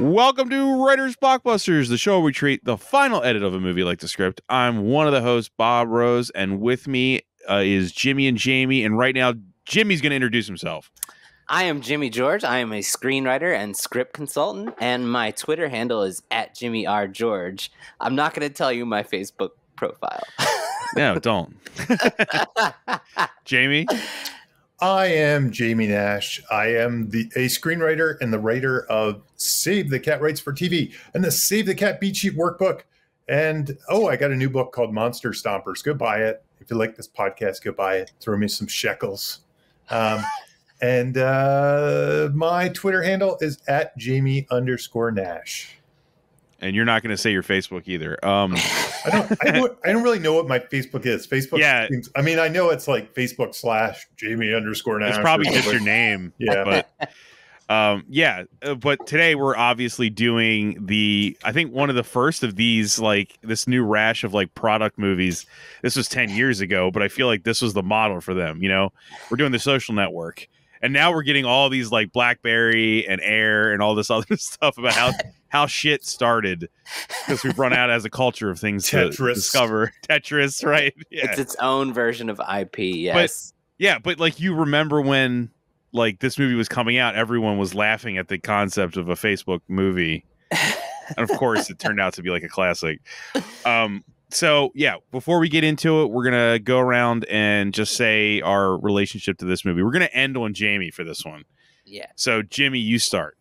Welcome to Writers Blockbusters, the show where we treat the final edit of a movie like the script. I'm one of the hosts, Bob Rose, and with me is Jimmy and Jamie. And right now, Jimmy's going to introduce himself. I am Jimmy George. I am a screenwriter and script consultant, and my Twitter handle is @JimmyRGeorge. I'm not going to tell you my Facebook profile. No, don't. Jamie? I am Jamie Nash. I am a screenwriter and the writer of Save the Cat Writes for TV and the Save the Cat Beat Sheet Workbook. And, I got a new book called Monster Stompers. Go buy it. If you like this podcast, go buy it. Throw me some shekels. And my Twitter handle is @Jamie_Nash. And you're not going to say your Facebook either. I don't really know what my Facebook is. Facebook. Yeah. I mean, I know it's like Facebook /Jamie_Nash. It's probably just your name. Yeah. But but today we're obviously doing I think one of the first of these, like this new rash of like product movies. This was 10 years ago, but I feel like this was the model for them. You know, we're doing The Social Network. And now we're getting all these like BlackBerry and Air and all this other stuff about how shit started, because we've run out as a culture of things to discover. Tetris, right? Yeah. It's its own version of IP. Yes. But like, you remember when like this movie was coming out, everyone was laughing at the concept of a Facebook movie, and of course, it turned out to be like a classic. So yeah, before we get into it, we're gonna go around and just say our relationship to this movie. We're gonna end on Jamie for this one. Yeah. So Jimmy, you start.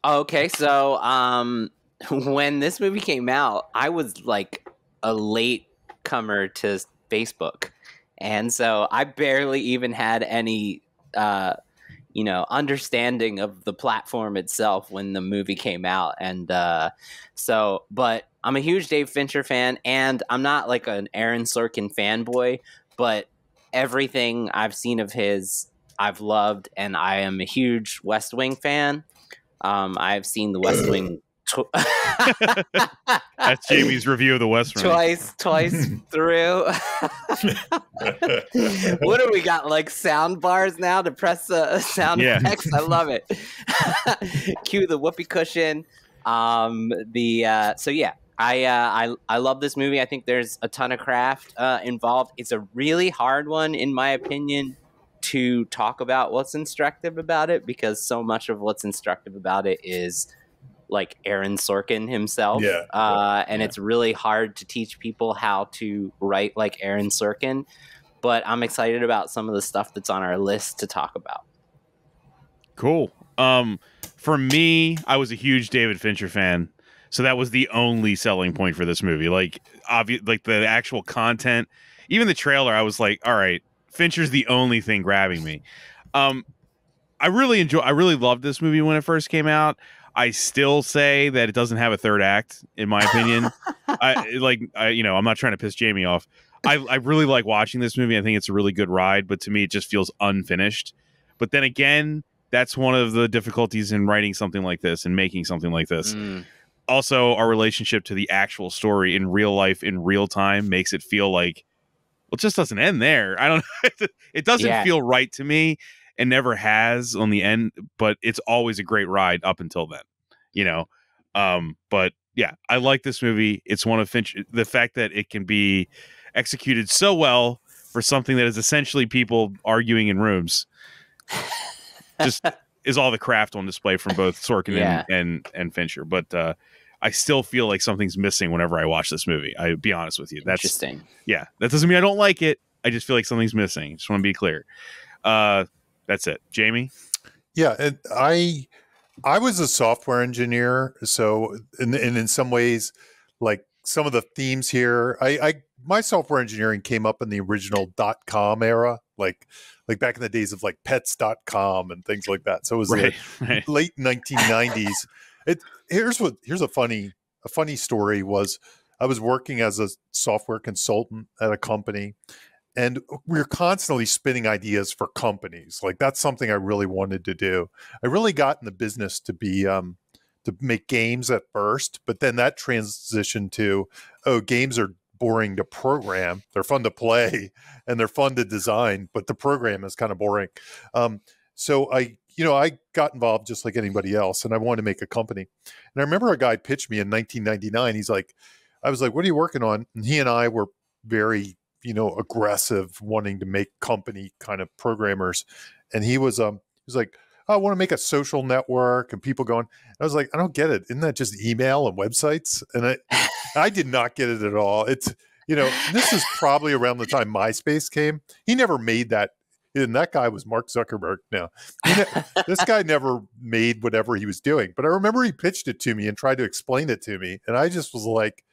Okay, so when this movie came out, I was like a late comer to Facebook, and so I barely even had any understanding of the platform itself when the movie came out. And but I'm a huge Dave Fincher fan, and I'm not like an Aaron Sorkin fanboy, but everything I've seen of his, I've loved, and I am a huge West Wing fan. I've seen the West Wing. That's Jamie's review of the West Wing. Twice through. What do we got? Like sound bars now to press the sound effects? I love it. Cue the whoopee cushion. I love this movie. I think there's a ton of craft involved. It's a really hard one, in my opinion, to talk about what's instructive about it, because so much of what's instructive about it is like Aaron Sorkin himself. And it's really hard to teach people how to write like Aaron Sorkin, but I'm excited about some of the stuff that's on our list to talk about. Cool. For me, I was a huge David Fincher fan, so that was the only selling point for this movie. Like, like the actual content, even the trailer, I was like, all right, Fincher's the only thing grabbing me. I really loved this movie when it first came out. I still say that it doesn't have a third act, in my opinion. I'm not trying to piss Jamie off. I really like watching this movie. I think it's a really good ride, but to me, it just feels unfinished. But then again, that's one of the difficulties in writing something like this and making something like this. Also, our relationship to the actual story in real life, in real time, makes it feel like, well, it just doesn't end there. I don't know. It doesn't feel right to me. It never has on the end, but it's always a great ride up until then, but yeah, I like this movie. It's one of Fincher. The fact that it can be executed so well for something that is essentially people arguing in rooms just is all the craft on display from both Sorkin and Fincher. But I still feel like something's missing whenever I watch this movie. I'll be honest with you. That's interesting. Yeah, that doesn't mean I don't like it. I just feel like something's missing. Just want to be clear. That's it. Jamie? Yeah, and I was a software engineer, so in some ways, like some of the themes here, my software engineering came up in the original .com era, like back in the days of like pets.com and things like that. So it was late 1990s. Here's a funny story was I was working as a software consultant at a company, and we were constantly spinning ideas for companies. Like that's something I really wanted to do. I really got in the business to be to make games at first, but then that transitioned to, games are boring to program. They're fun to play and they're fun to design, but the program is kind of boring. So I got involved just like anybody else, and I wanted to make a company. And I remember a guy pitched me in 1999. I was like, "What are you working on?" And he and I were very, aggressive, wanting to make company kind of programmers. And he was like, "Oh, I want to make a social network and people going." I was like, "I don't get it. Isn't that just email and websites?" And I did not get it at all. It's, this is probably around the time MySpace came. He never made that. And that guy was Mark Zuckerberg. Now, this guy never made whatever he was doing. But I remember he pitched it to me and tried to explain it to me. And I just was like,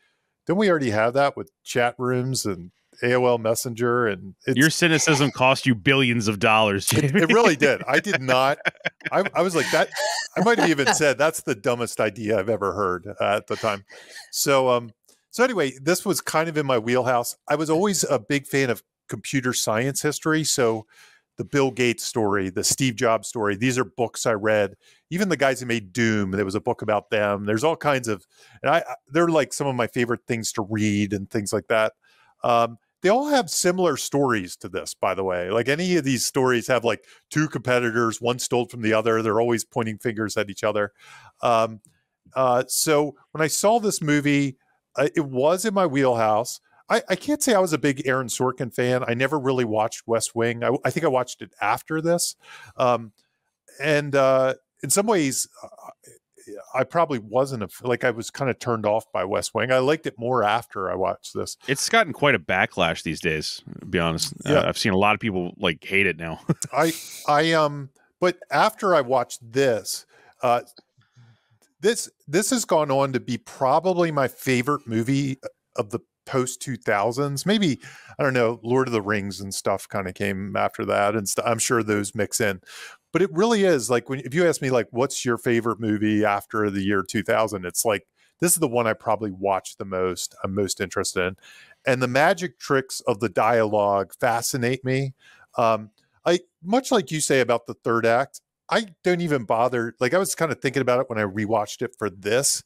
don't we already have that with chat rooms and AOL Messenger? And your cynicism cost you billions of dollars. It really did. I did not. I was like that. I might have even said that's the dumbest idea I've ever heard at the time. So anyway, this was kind of in my wheelhouse. I was always a big fan of computer science history. So the Bill Gates story, the Steve Jobs story, these are books I read. Even the guys who made Doom, there was a book about them. There's all kinds of, and they're like some of my favorite things to read and things like that. They all have similar stories to this, by the way. Like any of these stories have like two competitors, one stole from the other. They're always pointing fingers at each other. So when I saw this movie, it was in my wheelhouse. I can't say I was a big Aaron Sorkin fan. I never really watched West Wing. I think I watched it after this. And in some ways, I probably wasn't I was kind of turned off by West Wing. I liked it more after I watched this. It's gotten quite a backlash these days, to be honest. Yeah. I've seen a lot of people hate it now. But after I watched this, this has gone on to be probably my favorite movie of the post 2000s. Maybe, I don't know, Lord of the Rings and stuff kind of came after that, and I'm sure those mix in. But it really is like, if you ask me what's your favorite movie after the year 2000, it's like this is the one I probably watched the most. I'm most interested in, and the magic tricks of the dialogue fascinate me. I much like you say about the third act, I don't even bother. I was kind of thinking about it when I rewatched it for this.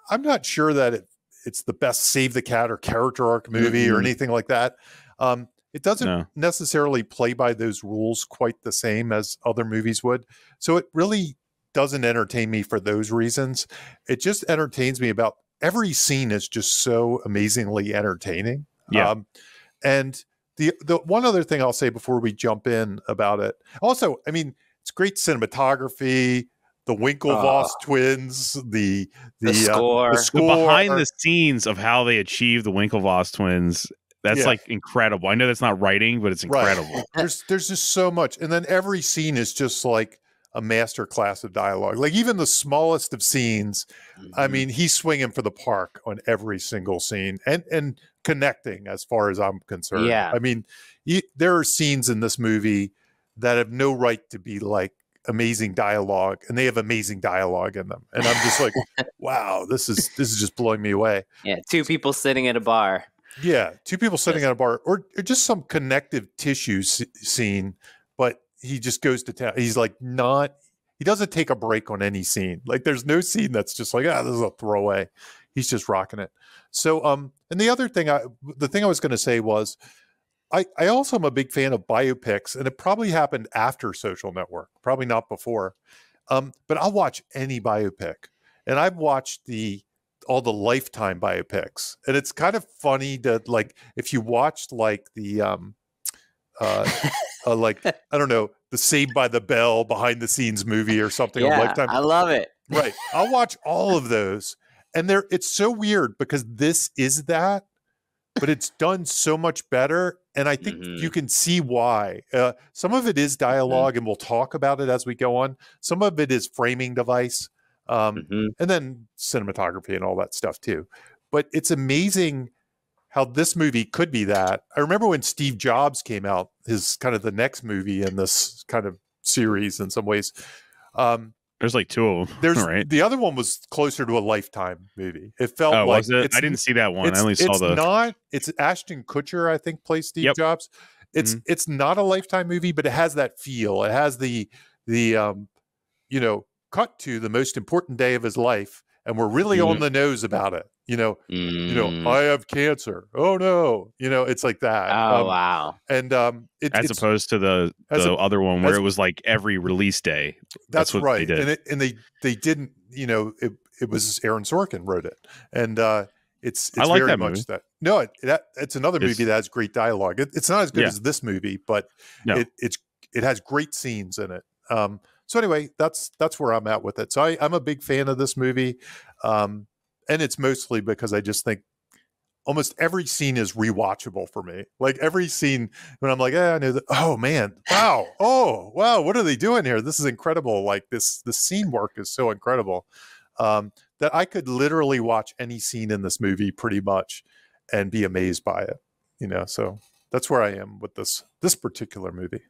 I'm not sure that it's the best Save the Cat or character arc movie or anything like that. It doesn't necessarily play by those rules quite the same as other movies would. So it really doesn't entertain me for those reasons. It just entertains me about every scene is just so amazingly entertaining. Yeah. And the one other thing I'll say before we jump in about it. Also, I mean, it's great cinematography, the Winklevoss twins, the score. The score. The behind the scenes of how they achieve the Winklevoss twins. That's incredible. I know that's not writing, but it's incredible. Right. There's just so much. And then every scene is just like a master class of dialogue. Like even the smallest of scenes, I mean, he's swinging for the park on every single scene and connecting as far as I'm concerned. Yeah. I mean, there are scenes in this movie that have no right to be like amazing dialogue, and they have amazing dialogue in them. And I'm just like, wow, this is just blowing me away. Yeah. Two people sitting at a bar. Yeah, two people sitting at a bar, or just some connective tissue scene, but he just goes to town. He's like he doesn't take a break on any scene. Like there's no scene that's just like, this is a throwaway. He's just rocking it. So, and the other thing, the thing I was going to say was, I also am a big fan of biopics, and it probably happened after Social Network, probably not before. But I'll watch any biopic, and I've watched all the Lifetime biopics, and it's kind of funny to if you watched the I don't know, the Saved by the Bell behind the scenes movie or something on Lifetime. I love it. Right, I'll watch all of those, and it's so weird because this is that, but it's done so much better, and I think you can see why. Some of it is dialogue, and we'll talk about it as we go on. Some of it is framing device. And then cinematography and all that stuff too. But it's amazing how this movie could be that. I remember when Steve Jobs came out, his kind of the next movie in this kind of series in some ways. There's like two of them. There's right. The other one was closer to a Lifetime movie. It felt was it? I didn't see that one. I only saw it's Ashton Kutcher, I think, plays Steve Jobs. It's not a Lifetime movie, but it has that feel. It has the cut to the most important day of his life, and we're really on the nose about it. I have cancer. Oh no, it's like that. Oh wow. And as opposed to the other one where it was like every release day. That's what right. they did. And they didn't. It was Aaron Sorkin wrote it, and it's I like very that much movie. that. No, it's another movie that has great dialogue. It's not as good as this movie, but it has great scenes in it. So anyway, that's where I'm at with it. So I'm a big fan of this movie, and it's mostly because I just think almost every scene is rewatchable for me. Like every scene when I'm like, I know that. Oh man, wow, what are they doing here? This is incredible. Like the scene work is so incredible that I could literally watch any scene in this movie pretty much and be amazed by it. So that's where I am with this particular movie.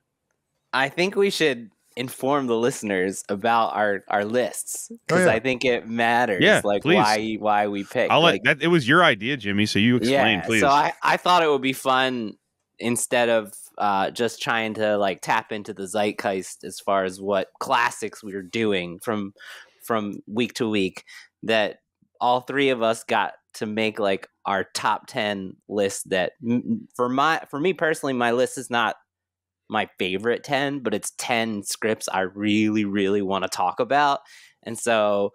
I think we should inform the listeners about our lists because I think it matters. Yeah, like please. why we picked. I'll let that. It was your idea, Jimmy. So you explain, please. So I thought it would be fun instead of just trying to like tap into the zeitgeist as far as what classics we were doing from week to week. That all three of us got to make like our top 10 list. That for me personally, my list is not my favorite 10, but it's 10 scripts I really, really want to talk about. And so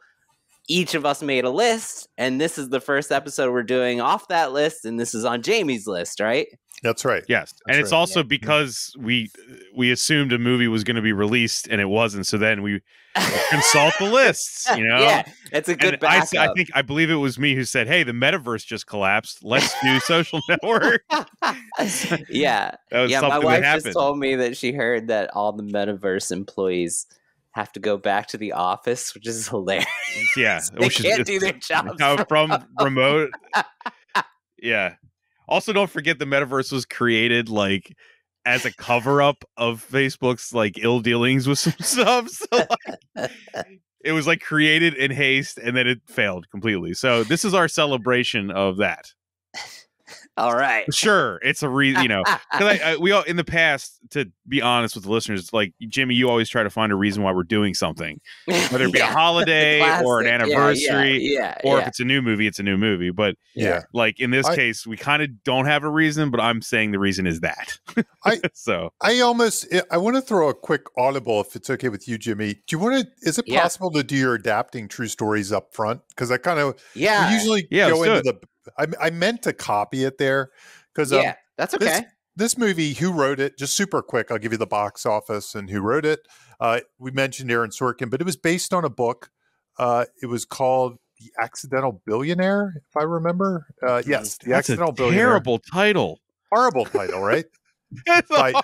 each of us made a list, and this is the first episode we're doing off that list, and this is on Jamie's list, right? That's right. Yes. And it's also because we assumed a movie was going to be released and it wasn't. So then we consult the lists, Yeah, it's a good backup. I believe it was me who said, hey, the metaverse just collapsed. Let's do Social Network. Yeah. My wife just told me that she heard that all the metaverse employees have to go back to the office, which is hilarious. Yeah. They can't do their jobs from remote. Yeah. Also, don't forget the metaverse was created like as a cover up of Facebook's like ill dealings with some stuff. So it was like created in haste and then it failed completely. So this is our celebration of that. All right. Sure. It's a reason, because we all in the past, to be honest with the listeners, like Jimmy, you always try to find a reason why we're doing something, whether it be a holiday or an anniversary, or if it's a new movie, it's a new movie. But like in this case, we kind of don't have a reason, but I'm saying the reason is that. I want to throw a quick audible if it's okay with you, Jimmy. Is it possible to do your adapting true stories up front? Because I kind of we usually go into the. I meant to copy it there because that's okay. This movie, who wrote it? Just super quick, I'll give you the box office and who wrote it. We mentioned Aaron Sorkin, but it was based on a book. It was called The Accidental Billionaire, if I remember. Yes, The Accidental Billionaire. Terrible title. Horrible title, right? Horrible.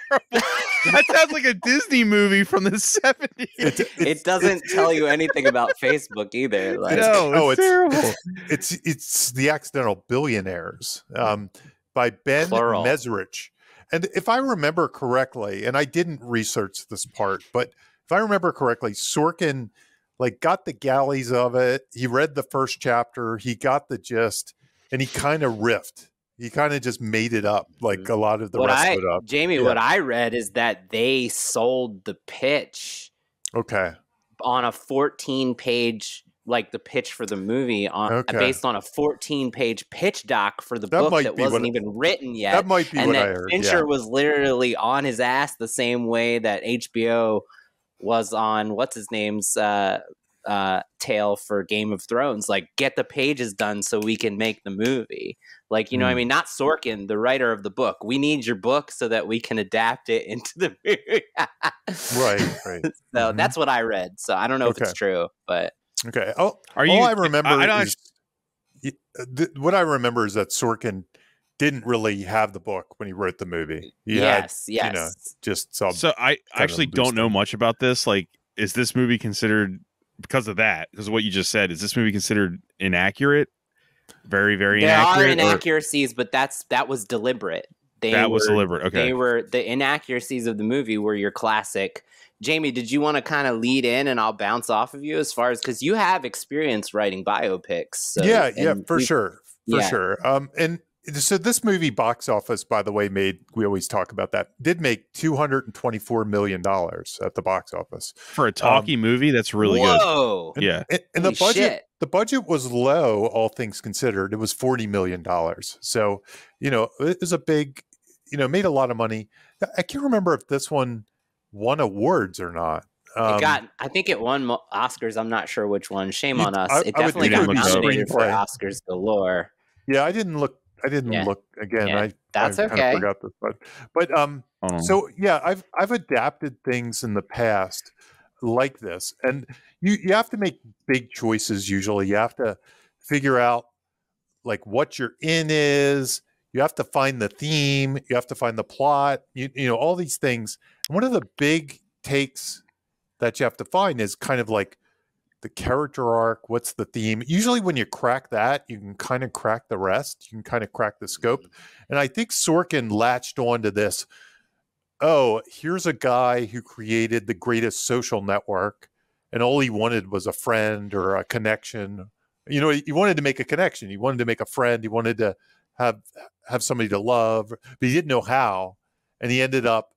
That sounds like a Disney movie from the 70s. It doesn't tell you anything about Facebook either. Like, it's terrible. It's The Accidental Billionaires by Ben Mesrich. And if I remember correctly, and I didn't research this part, but if I remember correctly, Sorkin like got the galleys of it. He read the first chapter, he got the gist, and he kind of riffed. He kind of just made it up, like a lot of the rest of it up. Jamie, what I read is that they sold the pitch on a 14-page, like the pitch for the movie, based on a 14-page pitch doc for the book that wasn't even written yet. That might be what I heard. Fincher was literally on his ass the same way that HBO was on, what's his name's tail for Game of Thrones. Like, get the pages done so we can make the movie. Like, what I mean? Not Sorkin, the writer of the book. We need your book so that we can adapt it into the movie. Right. So that's what I read. So I don't know if it's true, but all I remember what I remember is that Sorkin didn't really have the book when he wrote the movie. He had, just some. So I actually don't know much about this. Like, is this movie considered, because of that, because of what you just said, is this movie considered inaccurate? Very, very inaccurate? There are inaccuracies, but that was deliberate. Was deliberate. Okay. They were, the inaccuracies of the movie were your classic. Jamie, did you want to kind of lead in and I'll bounce off of you as far as, because you have experience writing biopics. So, for sure. And So this movie box office, by the way, we always talk about that, did make $224 million at the box office. For a talkie movie, that's really good. Whoa. Yeah. And the budget was low, all things considered. It was $40 million. So, it was a big, made a lot of money. I can't remember if this one won awards or not. I think it won Oscars. I'm not sure which one. Shame on us. It definitely got would be nominated for screenplay. Oscars galore. Yeah, I didn't look again. Yeah, that's I okay. kind of forgot this, but so yeah, I've adapted things in the past like this, and you have to make big choices. Usually, you have to figure out like what your in is. You have to find the theme. You have to find the plot. All these things. And one of the big takes that you have to find is kind of like the character arc. What's the theme? Usually when you crack that, you can kind of crack the rest. You can kind of crack the scope. And I think Sorkin latched onto this. Oh, here's a guy who created the greatest social network, and all he wanted was a friend or a connection. He wanted to make a connection. He wanted to make a friend. He wanted to have somebody to love, but he didn't know how. And he ended up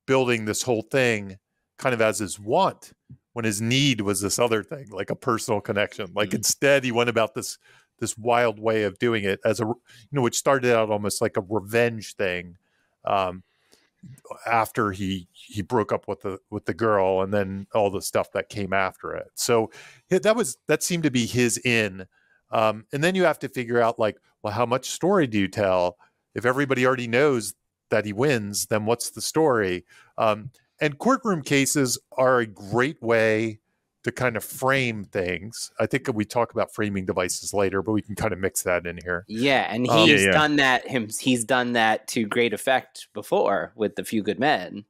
building this whole thing kind of as his want, when his need was this other thing, like a personal connection. Like instead, he went about this wild way of doing it as which started out almost like a revenge thing. After he broke up with the girl, and then all the stuff that came after it. So that seemed to be his in. And then you have to figure out like, well, how much story do you tell? If everybody already knows that he wins, then what's the story? And courtroom cases are a great way to kind of frame things. I think we talk about framing devices later, but we can kind of mix that in here. Yeah, and he's done that. He's done that to great effect before with The Few Good Men.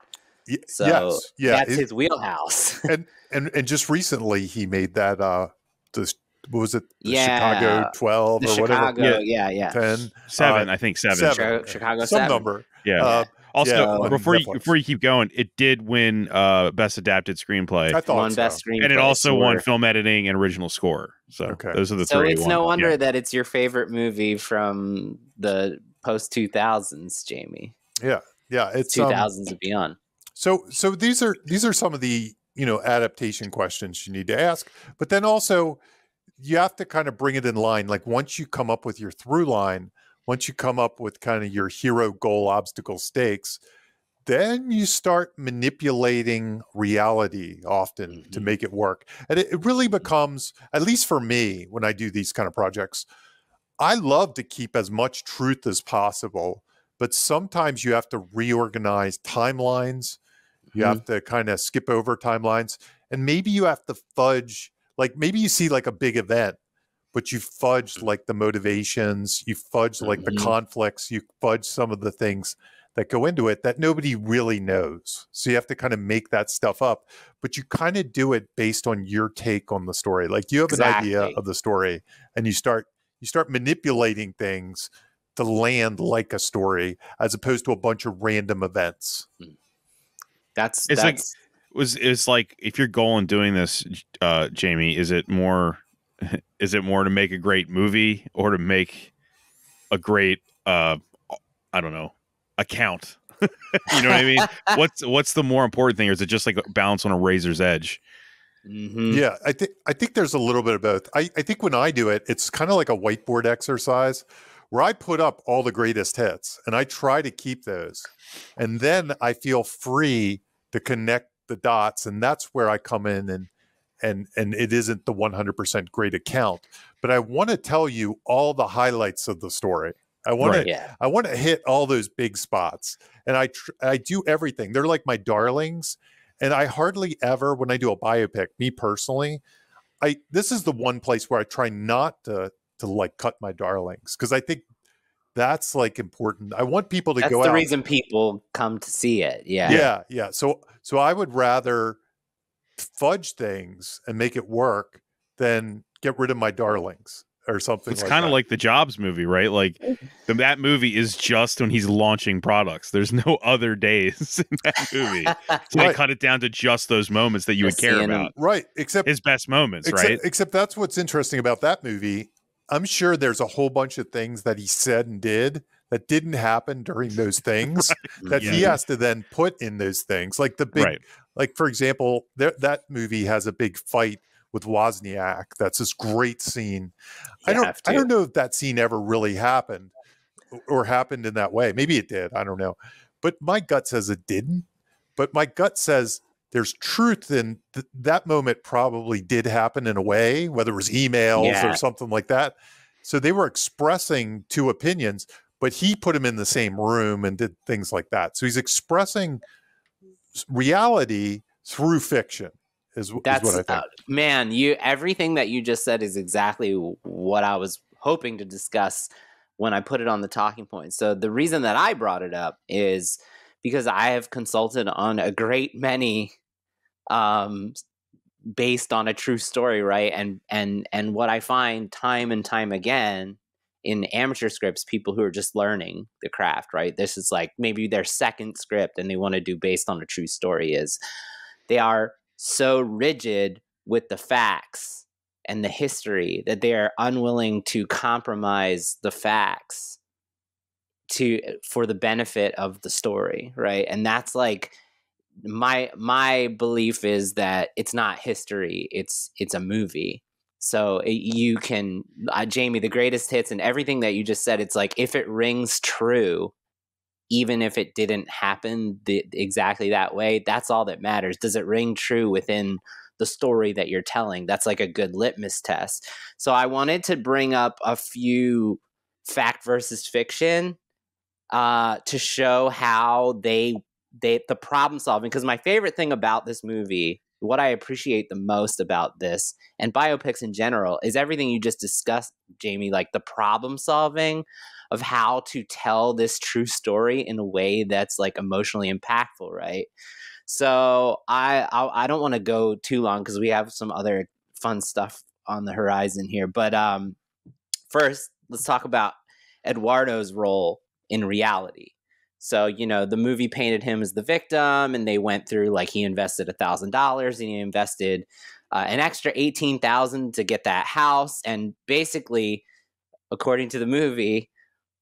So that's his wheelhouse. and just recently he made that. What was it? The Chicago 12 or Chicago, whatever? Yeah. 10, 7. I think 7. Chicago some 7. number. Yeah. Also, before Netflix. you keep going, it did win Best Adapted Screenplay. I thought won Best Screenplay, and it also won Film Editing and Original Score. So those are the three. So it's no wonder that it's your favorite movie from the post 2000s, Jamie. Yeah, it's 2000s and beyond. So these are some of the adaptation questions you need to ask, but then also you have to kind of bring it in line. Like once you come up with your through line, once you come up with kind of your hero, goal, obstacle, stakes, then you start manipulating reality often to make it work. And it really becomes, at least for me, when I do these kind of projects, I love to keep as much truth as possible, but sometimes you have to reorganize timelines. You have to kind of skip over timelines, and maybe you have to fudge, like maybe you see like a big event, but you fudge like the motivations, you fudge like the conflicts, you fudge some of the things that go into it that nobody really knows. So you have to kind of make that stuff up, but you kind of do it based on your take on the story. Like you have an idea of the story, and you start manipulating things to land like a story, as opposed to a bunch of random events. It's like if your goal in doing this, Jamie, is it more to make a great movie or to make a great I don't know, account? You know what I mean? What's the more important thing, or is it just like a balance on a razor's edge? Yeah, I think there's a little bit of both. I think when I do it, it's kind of like a whiteboard exercise where I put up all the greatest hits and I try to keep those, and then I feel free to connect the dots, and that's where I come in, and it isn't the 100% great account, but I want to tell you all the highlights of the story. I want to hit all those big spots, and I do everything. They're like my darlings, and I hardly ever, when I do a biopic, me personally, this is the one place where I try not to like cut my darlings, because I think that's like important. I want people to go out. That's the reason people come to see it. Yeah. So I would rather fudge things and make it work than get rid of my darlings or something. It's kind of like the Jobs movie, right? Like that movie is just when he's launching products. There's no other days in that movie. So they cut it down to just those moments that you would care about. Right. Except his best moments, right? Except that's what's interesting about that movie. I'm sure there's a whole bunch of things that he said and did that didn't happen during those things that he has to then put in those things. Like the big, like for example, that movie has a big fight with Wozniak. That's this great scene. I don't know if that scene ever really happened or happened in that way. Maybe it did. I don't know. But my gut says it didn't. But my gut says there's truth in that moment probably did happen in a way, whether it was emails or something like that. So they were expressing two opinions, but he put them in the same room and did things like that. So he's expressing reality through fiction is what I think. Man, everything that you just said is exactly what I was hoping to discuss when I put it on the talking point. So the reason that I brought it up is because I have consulted on a great many based on a true story, right? And what I find time and time again in amateur scripts, people who are just learning the craft, right? This is like maybe their second script and they want to do based on a true story, is they are so rigid with the facts and the history that they are unwilling to compromise the facts for the benefit of the story, right? And that's like my belief is that it's not history, it's a movie. So you can Jamie, the greatest hits and everything that you just said, it's like if it rings true, even if it didn't happen exactly that way, that's all that matters. Does it ring true within the story that you're telling? That's like a good litmus test. So I wanted to bring up a few fact versus fiction to show how the problem solving, because my favorite thing about this movie, what I appreciate the most about this and biopics in general, is everything you just discussed, Jamie, like the problem solving of how to tell this true story in a way that's like emotionally impactful, right? So I don't want to go too long because we have some other fun stuff on the horizon here. But first, let's talk about Eduardo's role in reality. So, the movie painted him as the victim, and they went through, like, he invested $1,000 and he invested an extra $18,000 to get that house. And basically, according to the movie,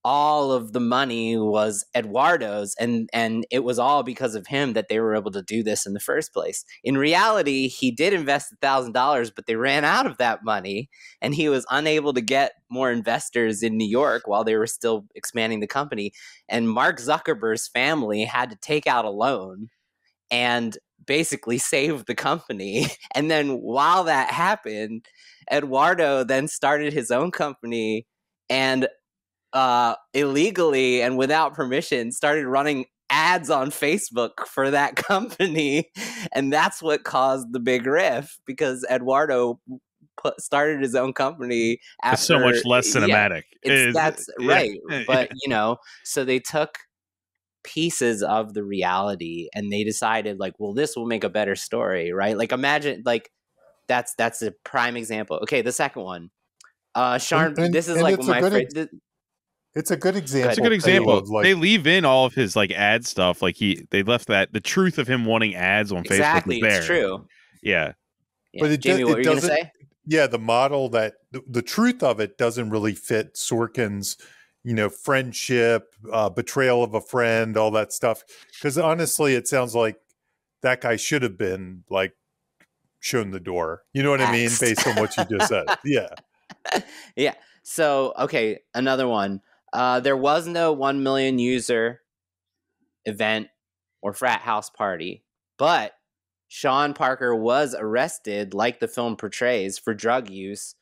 all of the money was Eduardo's, and it was all because of him that they were able to do this in the first place. In reality, he did invest $1,000, but they ran out of that money, and he was unable to get more investors in New York while they were still expanding the company. And Mark Zuckerberg's family had to take out a loan and basically save the company. And then while that happened, Eduardo then started his own company and illegally and without permission started running ads on Facebook for that company, and that's what caused the big riff, because Eduardo started his own company after. It's so much less cinematic. That's right. But so they took pieces of the reality and they decided, like, well, this will make a better story, right? Like, imagine, like, that's a prime example. Okay, the second one, Sean, this is like my favorite. It's a good example. It's a good example. They leave in all of his like ad stuff. Like they left that the truth of him wanting ads on Facebook was there. It's true. Yeah. But Jamie, what were you going to say? Yeah, the model that the truth of it doesn't really fit Sorkin's, friendship, betrayal of a friend, all that stuff. Because honestly, it sounds like that guy should have been like shown the door. You know what I mean? Based on what you just said. Yeah. Yeah. So, okay, another one. There was no 1 million user event or frat house party, but Sean Parker was arrested, like the film portrays, for drug use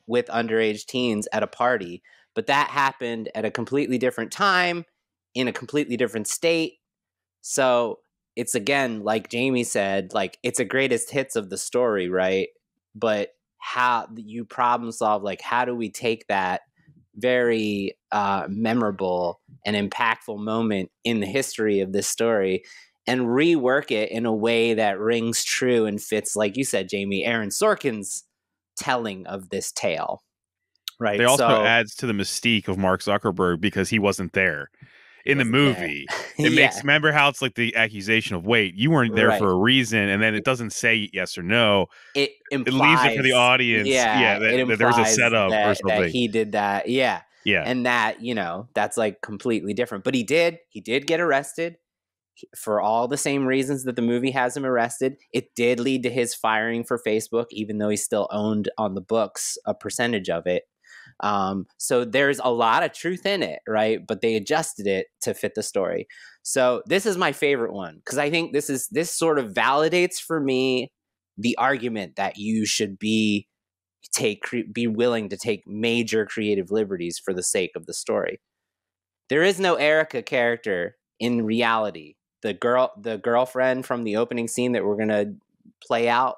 with underage teens at a party. But that happened at a completely different time, in a completely different state. So it's, again, like Jamie said, like, it's a greatest hits of the story, right? But how you problem solve, like, how do we take that very memorable and impactful moment in the history of this story and rework it in a way that rings true and fits, like you said, Jamie, Aaron Sorkin's telling of this tale, right? They also adds to the mystique of Mark Zuckerberg because he wasn't there. in the wasn't there. movie. It Yeah. makes, remember how it's like the accusation of, wait, you weren't there Right. for a reason, and then it doesn't say yes or no. It It leaves it for the implies, audience, yeah, it that there was a implies setup or that something. he did that, yeah, Yeah. and that, you know, that's like completely different. But he did get arrested for all the same reasons that the movie has him arrested. It did lead to his firing for Facebook, even though he still owned on the books a percentage of it. So there's a lot of truth in it, right? But they adjusted it to fit the story. So this is my favorite one because I think this sort of validates for me the argument that you should be willing to take major creative liberties for the sake of the story. There is no Erica character in reality. The girlfriend from the opening scene that we're gonna play out,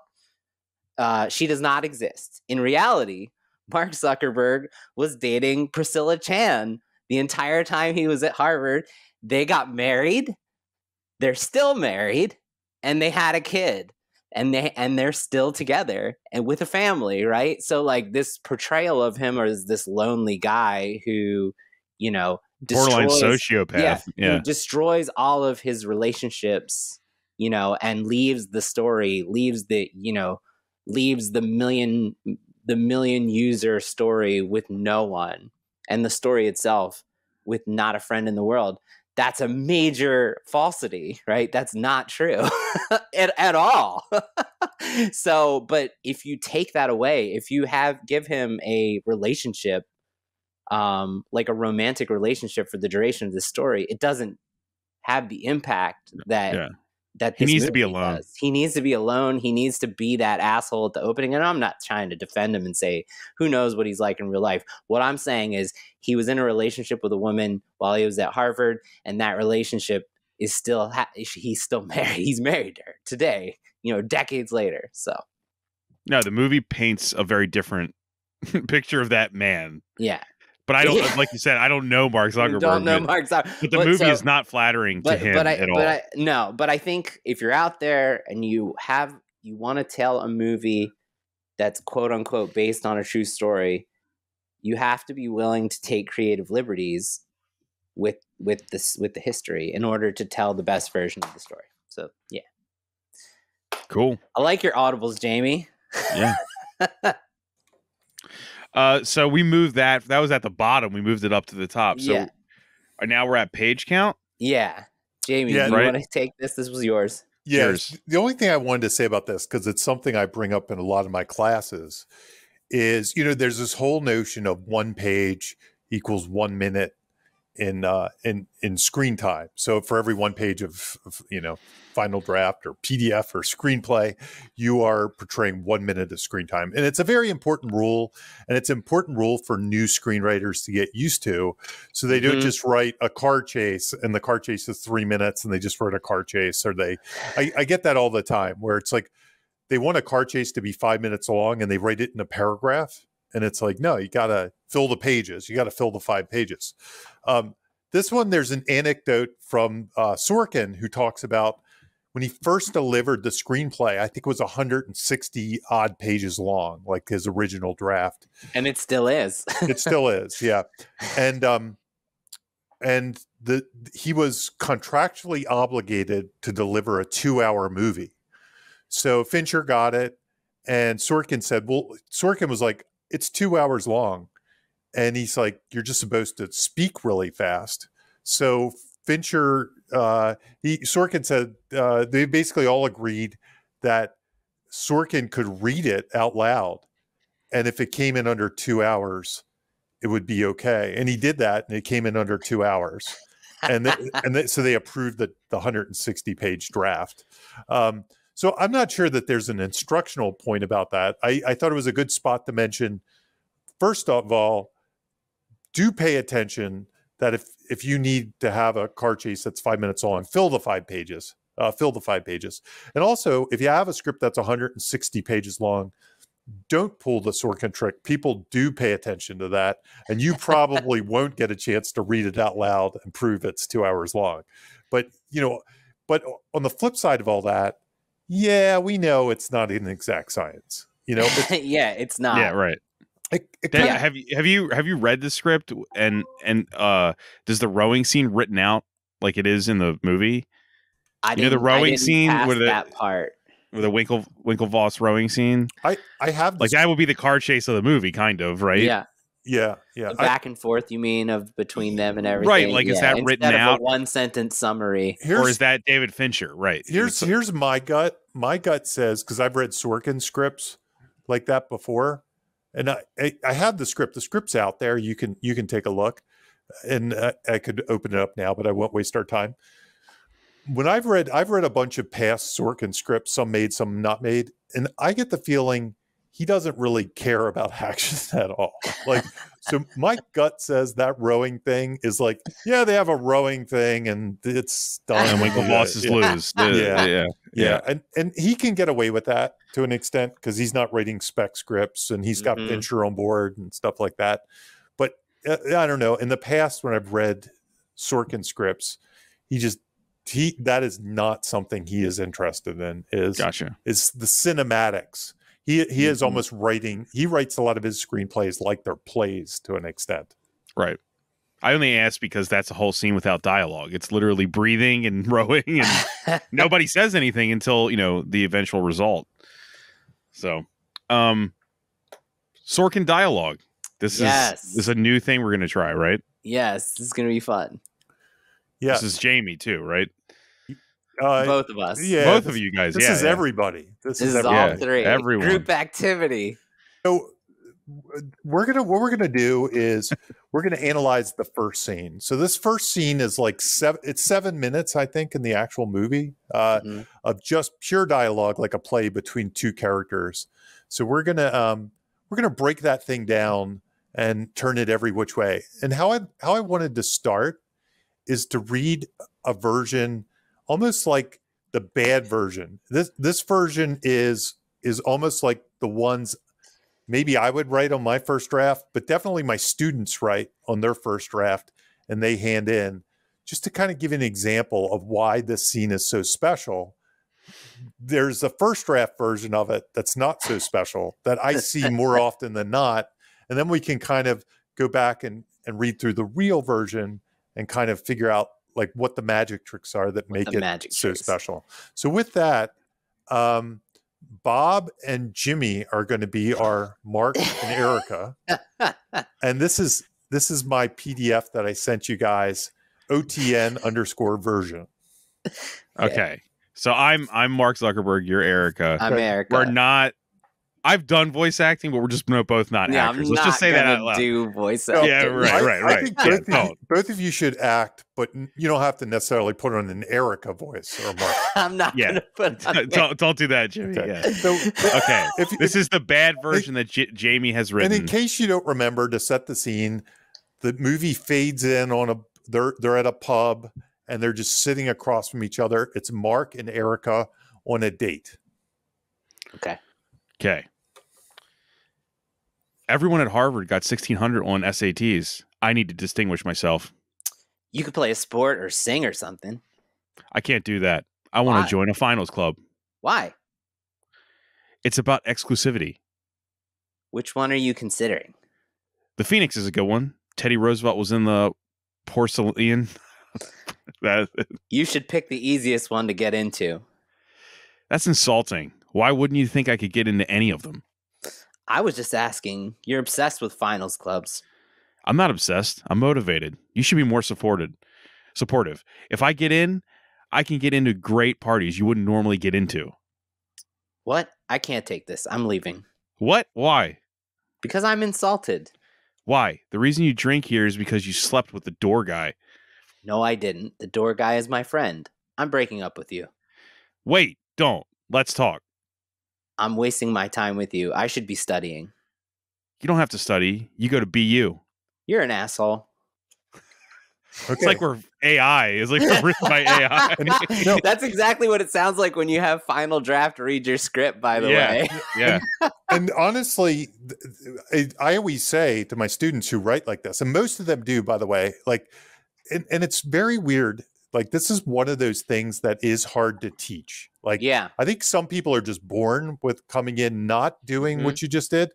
she does not exist. In reality, Mark Zuckerberg was dating Priscilla Chan the entire time he was at Harvard. They got married. They're still married, and they had a kid, and they're still together and with a family, right? So like this portrayal of him as this lonely guy who, you know, Borderline destroys, sociopath. Yeah. who destroys all of his relationships, you know, and leaves the story, leaves the million user story with no one, and the story itself with not a friend in the world. That's a major falsity, right? That's not true at all. So, but if you take that away, if you give him a relationship, like a romantic relationship for the duration of the story, it doesn't have the impact that he this needs to be movie alone. does. He needs to be alone. He needs to be that asshole at the opening. And I'm not trying to defend him and say who knows what he's like in real life. What I'm saying is he was in a relationship with a woman while he was at Harvard, and that relationship is still he's still married. He's married to her today, you know, decades later. So no, the movie paints a very different picture of that man. Yeah. But I don't, like you said, I don't know Mark Zuckerberg. Don't know Mark Zuckerberg. But the movie is not flattering to him at all. But I think if you're out there and you want to tell a movie that's quote unquote based on a true story, you have to be willing to take creative liberties with the history in order to tell the best version of the story. So yeah. Cool. I like your audibles, Jamie. Yeah. So we moved that was at the bottom. We moved it up to the top. So now we're at page count. Yeah. Jamie, do you want to take this? This was yours. Yes. The only thing I wanted to say about this, because it's something I bring up in a lot of my classes, is, you know, there's this whole notion of 1 page equals 1 minute in screen time. So for every 1 page of you know, final draft or PDF or screenplay, you are portraying 1 minute of screen time. And it's a very important rule, and it's an important rule for new screenwriters to get used to. So they don't just write a car chase and the car chase is 3 minutes and they just wrote a car chase, or I get that all the time where it's like they want a car chase to be 5 minutes long and they write it in a paragraph. And it's like, no, you got to fill the pages. You got to fill the 5 pages. This one, there's an anecdote from Sorkin who talks about when he first delivered the screenplay, I think it was 160 odd pages long, like his original draft. And it still is. It still is, yeah. And he was contractually obligated to deliver a 2-hour movie. So Fincher got it, and Sorkin was like, it's 2 hours long. And he's like, you're just supposed to speak really fast. So Fincher, Sorkin said, they basically all agreed that Sorkin could read it out loud. And if it came in under 2 hours, it would be okay. And he did that, and it came in under 2 hours. So they approved the 160 page draft. So I'm not sure that there's an instructional point about that. I thought it was a good spot to mention. First of all, do pay attention that if you need to have a car chase that's 5 minutes long, fill the 5 pages. And also, if you have a script that's 160 pages long, don't pull the Sorkin trick. People do pay attention to that, and you probably won't get a chance to read it out loud and prove it's 2 hours long. But on the flip side of all that, yeah, we know it's not an exact science. You know, yeah, it's not. Yeah, right. Yeah. Have you read the script and does the rowing scene written out like it is in the movie? I You know the didn't. I rowing didn't scene pass where that part. the Winklevoss rowing scene? I have Like this. that would be the car chase of the movie, kind of, right? Yeah. Yeah. The back and forth, you mean, of between them and everything? Right, like, is that written instead of out? a one-sentence summary. Or is that David Fincher? Right. Here's my gut. My gut says, because I've read Sorkin scripts like that before, and I have the script. The script's out there. You can take a look, and I could open it up now, but I won't waste our time. When I've read a bunch of past Sorkin scripts, some made, some not made, and I get the feeling he doesn't really care about action at all. Like, so my gut says that rowing thing is like, yeah, they have a rowing thing and it's done. And Winklevosses lose. Yeah. And he can get away with that to an extent because he's not writing spec scripts and he's got Fincher on board and stuff like that. But I don't know. In the past, when I've read Sorkin scripts, that is not something he is interested in. Is the cinematics. He is almost writing. He writes a lot of his screenplays like they're plays to an extent. Right. I only ask because that's a whole scene without dialogue. It's literally breathing and rowing, and nobody says anything until the eventual result. So, Sorkin dialogue. This is a new thing we're gonna try, right? Yes, this is gonna be fun. Yeah, this is Jamie too, right? Both of us. Yeah, both of you guys. This is everybody. This is all three. Everyone. Group activity. So what we're gonna do is we're gonna analyze the first scene. So this first scene is like 7 minutes, I think, in the actual movie of just pure dialogue, like a play between two characters. So we're gonna break that thing down and turn it every which way. And how I wanted to start is to read a version almost like the bad version. This version is almost like the ones maybe I would write on my first draft, but definitely my students write on their first draft and they hand in, just to kind of give an example of why this scene is so special. There's a first draft version of it that's not so special that I see more often than not. And then we can kind of go back and read through the real version and kind of figure out like what the magic tricks are that make it so special. So with that, Bob and Jimmy are going to be our Mark and Erica. And this is my PDF that I sent you guys, OTN_version. Okay. So I'm Mark Zuckerberg, you're Erica. I'm Erica. We're not I've done voice acting, but we're just both not actors. Let's just say that out loud. Do voice acting. Yeah, right. I think both of you should act, but you don't have to necessarily put on an Erica voice or Mark. I'm not going to put on don't do that, Jimmy. Okay. Yeah. So, This is the bad version that Jamie has written. And in case you don't remember, to set the scene, the movie fades in on they're at a pub and they're just sitting across from each other. It's Mark and Erica on a date. Okay. Everyone at Harvard got 1,600 on SATs. I need to distinguish myself. You could play a sport or sing or something. I can't do that. I want to join a finals club. Why? It's about exclusivity. Which one are you considering? The Phoenix is a good one. Teddy Roosevelt was in the porcelain. You should pick the easiest one to get into. That's insulting. Why wouldn't you think I could get into any of them? I was just asking. You're obsessed with finals clubs. I'm not obsessed. I'm motivated. You should be more supportive. If I get in, I can get into great parties you wouldn't normally get into. What? I can't take this. I'm leaving. What? Why? Because I'm insulted. Why? The reason you drink here is because you slept with the door guy. No, I didn't. The door guy is my friend. I'm breaking up with you. Wait, don't. Let's talk. I'm wasting my time with you. I should be studying. You don't have to study. You go to BU. You're an asshole. Okay. It's like we're AI. It's like we're written by AI. No. That's exactly what it sounds like when you have final draft read your script, by the way. Yeah. And honestly, I always say to my students who write like this, and most of them do, by the way, like, and it's very weird. Like, this is one of those things that is hard to teach. Like, I think some people are just born with coming in not doing what you just did,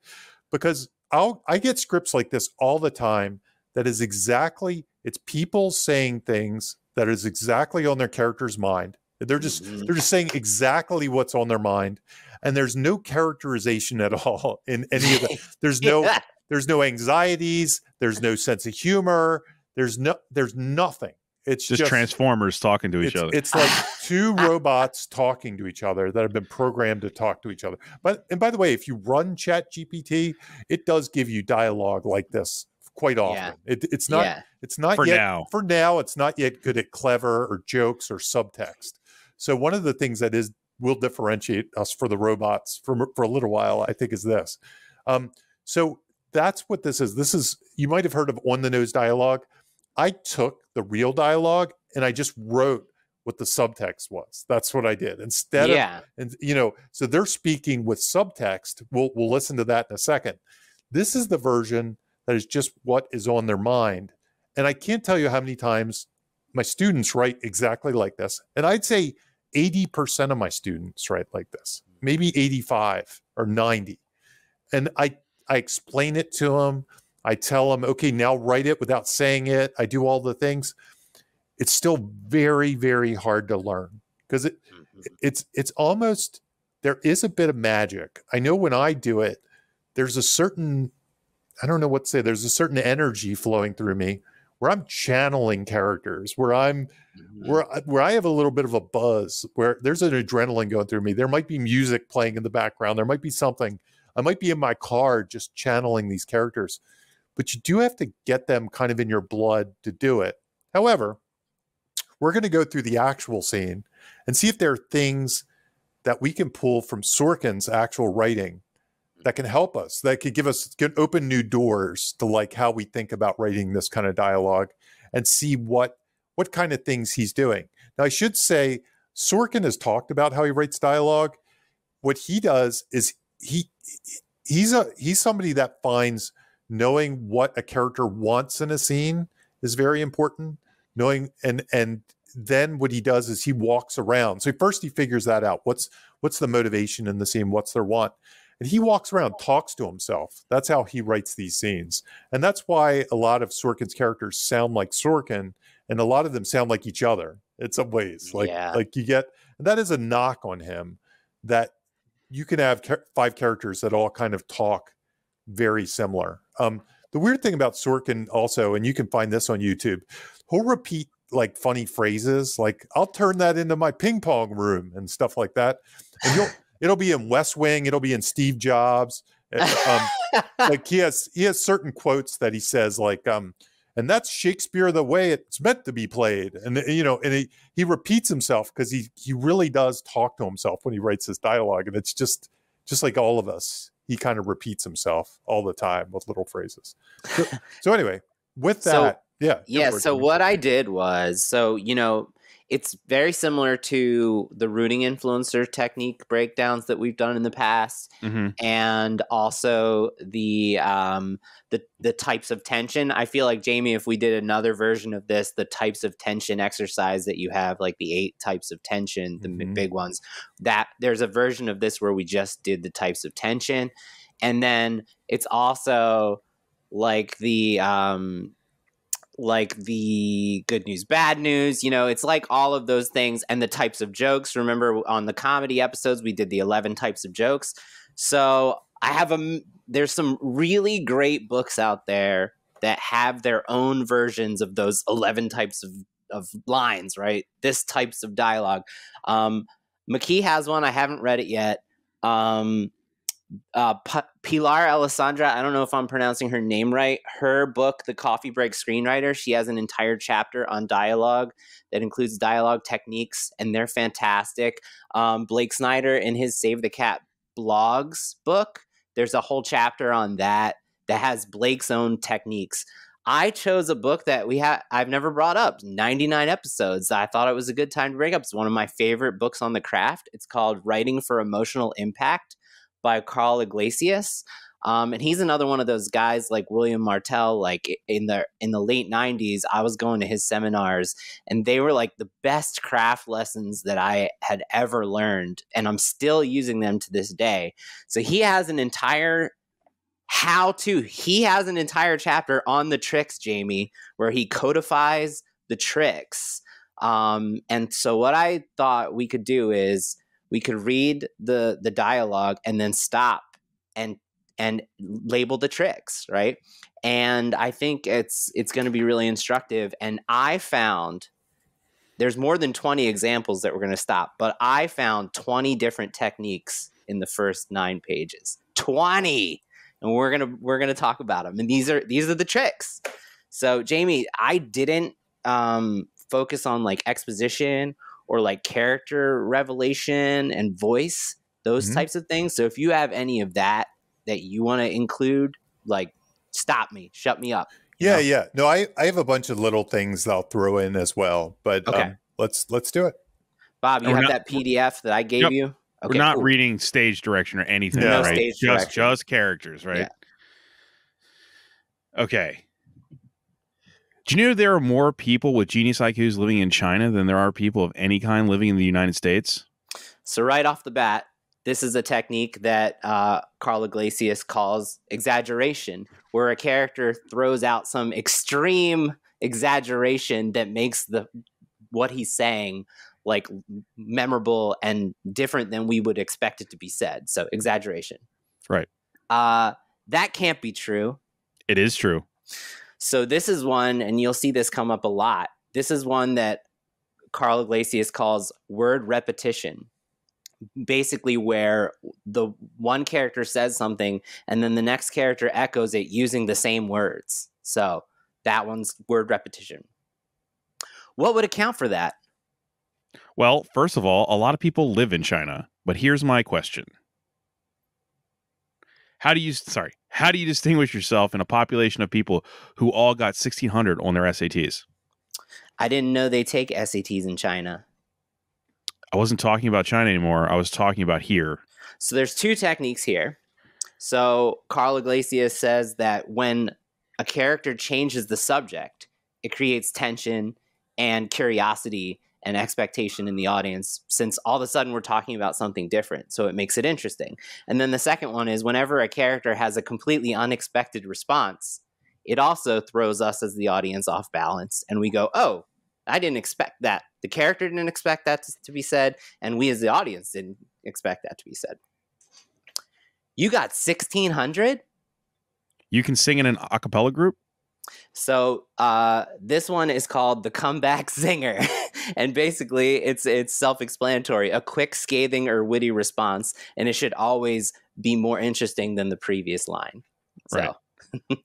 because I get scripts like this all the time that is exactly, it's people saying things that is exactly on their character's mind. They're just saying exactly what's on their mind, and there's no characterization at all in any of the. There's no anxieties. There's no sense of humor. There's nothing. It's just Transformers talking to each other. It's like two robots talking to each other that have been programmed to talk to each other. And by the way, if you run ChatGPT, it does give you dialogue like this quite often. It's not for now it's not yet good at clever or jokes or subtext. So one of the things that will differentiate us for the robots for a little while, I think, is this. So that's what this is. This is, you might have heard of on the nose dialogue. I took the real dialogue and I just wrote what the subtext was. That's what I did instead of, and so they're speaking with subtext. We'll listen to that in a second. This is the version that is just what is on their mind. And I can't tell you how many times my students write exactly like this. And I'd say 80% of my students write like this, maybe 85 or 90. And I explain it to them. I tell them, okay, now write it without saying it. I do all the things. It's still very, very hard to learn because it's almost, there is a bit of magic. I know when I do it, there's a certain, I don't know what to say, there's a certain energy flowing through me where I'm channeling characters, where where I have a little bit of a buzz, where there's an adrenaline going through me. There might be music playing in the background. There might be something. I might be in my car just channeling these characters, but you do have to get them kind of in your blood to do it. However, we're going to go through the actual scene and see if there are things that we can pull from Sorkin's actual writing that can help us, that could open new doors to like how we think about writing this kind of dialogue and see what kind of things he's doing. Now, I should say Sorkin has talked about how he writes dialogue. What he does is he's somebody that finds knowing what a character wants in a scene is very important. Knowing and then what he does is he walks around. So first he figures that out. What's the motivation in the scene? What's their want? And he walks around, talks to himself. That's how he writes these scenes. And that's why a lot of Sorkin's characters sound like Sorkin, and a lot of them sound like each other in some ways. Like you get, and that is a knock on him, that you can have 5 characters that all kind of talk very similar. The weird thing about Sorkin also, and you can find this on YouTube, he'll repeat like funny phrases. Like, I'll turn that into my ping pong room and stuff like that. And it'll be in West Wing. It'll be in Steve Jobs. Like he has certain quotes that he says like, and that's Shakespeare the way it's meant to be played. And, and he repeats himself because he really does talk to himself when he writes his dialogue. And it's just like all of us. He kind of repeats himself all the time with little phrases. So anyway, with that, So what I did was, it's very similar to the rooting influencer technique breakdowns that we've done in the past, and also the types of tension. I feel like, Jamie, if we did another version of this, the types of tension exercise that you have, like the 8 types of tension, the big ones, that there's a version of this where we just did the types of tension. And then it's also like the good news, bad news, it's like all of those things, and the types of jokes. Remember on the comedy episodes, we did the 11 types of jokes. So there's some really great books out there that have their own versions of those 11 types of lines, right? This types of dialogue. McKee has one. I haven't read it yet. Pilar Alessandra, I don't know if I'm pronouncing her name right. Her book, The Coffee Break Screenwriter, she has an entire chapter on dialogue that includes dialogue techniques, and they're fantastic. Blake Snyder, in his Save the Cat blogs book, there's a whole chapter on that has Blake's own techniques. I chose a book that I've never brought up, 99 episodes. I thought it was a good time to bring up. It's one of my favorite books on the craft. It's called Writing for Emotional Impact by Carl Iglesias. And he's another one of those guys like William Martell. Like in the late 90s, I was going to his seminars, and they were like the best craft lessons that I had ever learned. And I'm still using them to this day. So he has an entire he has an entire chapter on the tricks, Jamie, where he codifies the tricks. And so what I thought we could do is we could read the dialogue and then stop and label the tricks, right? And I think it's going to be really instructive. And I found there's more than 20 examples that we're going to stop, but I found 20 different techniques in the first 9 pages. 20, and we're gonna talk about them. And these are the tricks. So Jamie, I didn't focus on like exposition or like character revelation and voice, those types of things. So if you have any of that you want to include, like, stop me, shut me up. Yeah, yeah. No, I have a bunch of little things that I'll throw in as well. But okay. Let's do it. Bob, you have that PDF that I gave you? Okay, we're not reading stage direction or anything, no right? Stage direction. Just characters, right? Yeah. Okay. Do you know there are more people with genius IQs living in China than there are people of any kind living in the United States? So right off the bat, this is a technique that Carl Iglesias calls exaggeration, where a character throws out some extreme exaggeration that makes what he's saying like memorable and different than we would expect it to be said. So exaggeration. Right. That can't be true. It is true. So this is one, and you'll see this come up a lot. This is one that Carl Iglesias calls word repetition. Basically where the one character says something and then the next character echoes it using the same words. So that one's word repetition. What would account for that? Well, first of all, a lot of people live in China, but here's my question. How do you distinguish yourself in a population of people who all got 1600 on their SATs? I didn't know they take SATs in China. I wasn't talking about China anymore. I was talking about here. So there's 2 techniques here. So Carl Iglesias says that when a character changes the subject, it creates tension and curiosity and expectation in the audience, since all of a sudden we're talking about something different. So it makes it interesting. And then the second one is whenever a character has a completely unexpected response, it also throws us as the audience off balance. And we go, oh, I didn't expect that. The character didn't expect that to be said, and we as the audience didn't expect that to be said. You got 1600? You can sing in an a cappella group? So this one is called the Comeback Singer. And basically, it's self-explanatory. A quick, scathing, or witty response, and it should always be more interesting than the previous line. So. Right.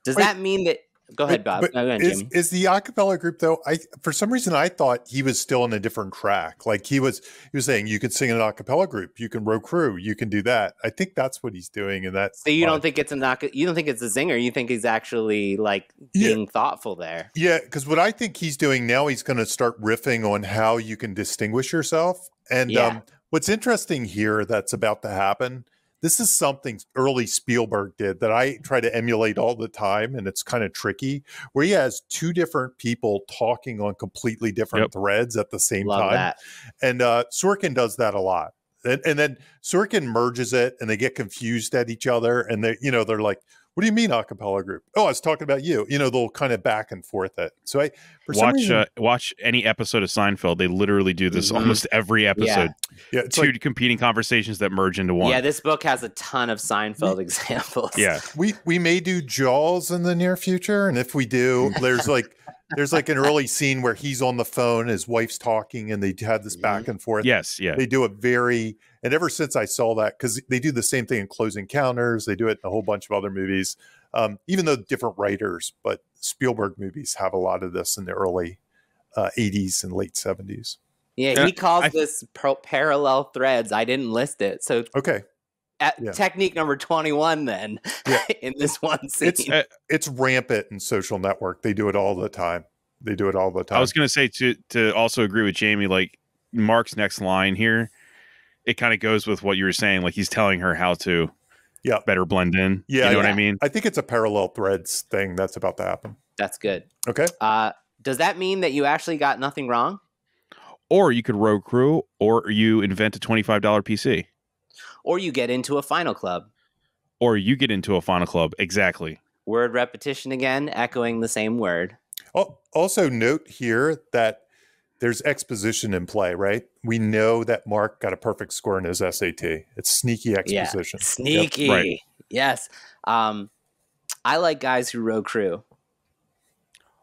Does that mean that... Go ahead, Bob. But go ahead, Jimmy. Is the acapella group though? For some reason I thought he was still on a different track. Like he was saying you could sing in an acapella group, you can row crew, you can do that. I think that's what he's doing, and that's. So you don't think it's a zinger? You think he's actually like being thoughtful there? Yeah, because what I think he's doing now, he's going to start riffing on how you can distinguish yourself. And what's interesting here that's about to happen. This is something early Spielberg did that I try to emulate all the time, and it's kind of tricky, where he has 2 different people talking on completely different threads at the same time. That. And Sorkin does that a lot. And then Sorkin merges it, and they get confused at each other, and they're like, "What do you mean a cappella group? Oh, I was talking about you." They'll kind of back and forth it. So watch any episode of Seinfeld. They literally do this almost every episode. Yeah, it's 2 competing conversations that merge into one. Yeah, this book has a ton of Seinfeld examples. Yeah, we may do Jaws in the near future, and if we do, there's like an early scene where he's on the phone, his wife's talking, and they had this back and forth. Yes, yeah. They do and ever since I saw that, because they do the same thing in Close Encounters, they do it in a whole bunch of other movies, even though different writers, but Spielberg movies have a lot of this in the early 80s and late 70s. Yeah, he calls this parallel threads. I didn't list it. So okay. Technique number 21 then in this one scene. It's rampant in Social Network. They do it all the time. I was going to say to also agree with Jamie, like Mark's next line here, it kind of goes with what you were saying. Like he's telling her how to better blend in. Yeah. You know what I mean? I think it's a parallel threads thing that's about to happen. That's good. Okay. Does that mean that you actually got nothing wrong? Or you could row crew, or you invent a $25 PC. Or you get into a final club. or you get into a final club. Exactly. Word repetition again, echoing the same word. Also note here that there's exposition in play, right? We know that Mark got a perfect score in his SAT. It's sneaky exposition. Yeah, sneaky. Yep, right. Yes. I like guys who row crew.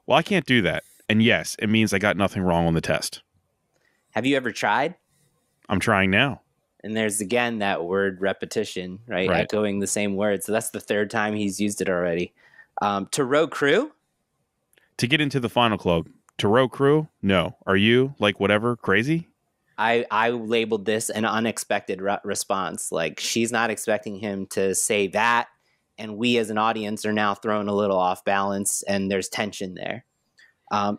Well, I can't do that. And yes, it means I got nothing wrong on the test. Have you ever tried? I'm trying now. And there's again that word repetition, right? Echoing the same word. So that's the third time he's used it already. To row crew? To get into the final club. To row crew? No. Are you, like, whatever, crazy? I labeled this an unexpected response. Like, she's not expecting him to say that, and we as an audience are now thrown a little off balance, and there's tension there.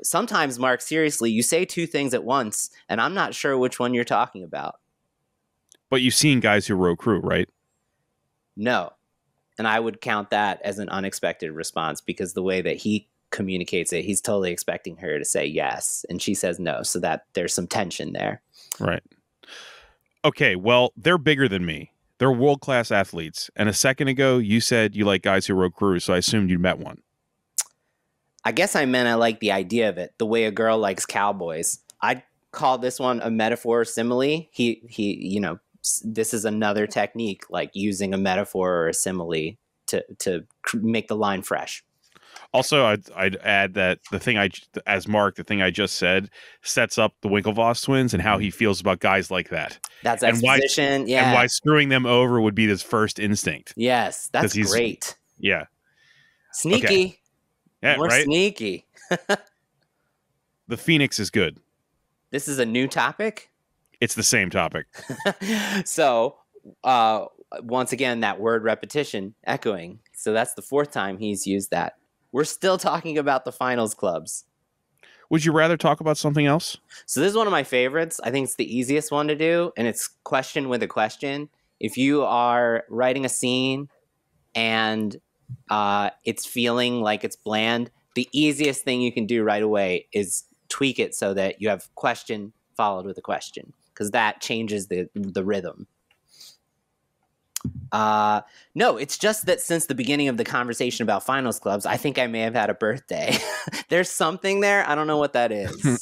Sometimes, Mark, seriously, you say two things at once, and I'm not sure which one you're talking about. But you've seen guys who row crew, right? No. And I would count that as an unexpected response because the way that he communicates it, he's totally expecting her to say yes, and she says no, so that there's some tension there. Right. Okay, well, they're bigger than me. They're world-class athletes. And a second ago, you said you like guys who row crew, so I assumed you met one. I guess I meant I like the idea of it, the way a girl likes cowboys. I'd call this one a metaphor simile. He, you know, this is another technique, like using a metaphor or a simile to make the line fresh. Also, I'd add that the thing I just said sets up the Winklevoss twins and how he feels about guys like that. That's exposition, yeah. And why screwing them over would be his first instinct. Yes, that's great. Yeah. Sneaky. Okay. Yeah, more right? Sneaky. The Phoenix is good. This is a new topic? It's the same topic. So, once again, that word repetition, echoing. So that's the fourth time he's used that. We're still talking about the finals clubs. Would you rather talk about something else? So this is one of my favorites. I think it's the easiest one to do, and it's question with a question. If you are writing a scene and it's feeling like it's bland, the easiest thing you can do right away is tweak it so that you have question followed with a question, because that changes the rhythm. No, it's just that since the beginning of the conversation about finals clubs, I think I may have had a birthday. There's something there. I don't know what that is.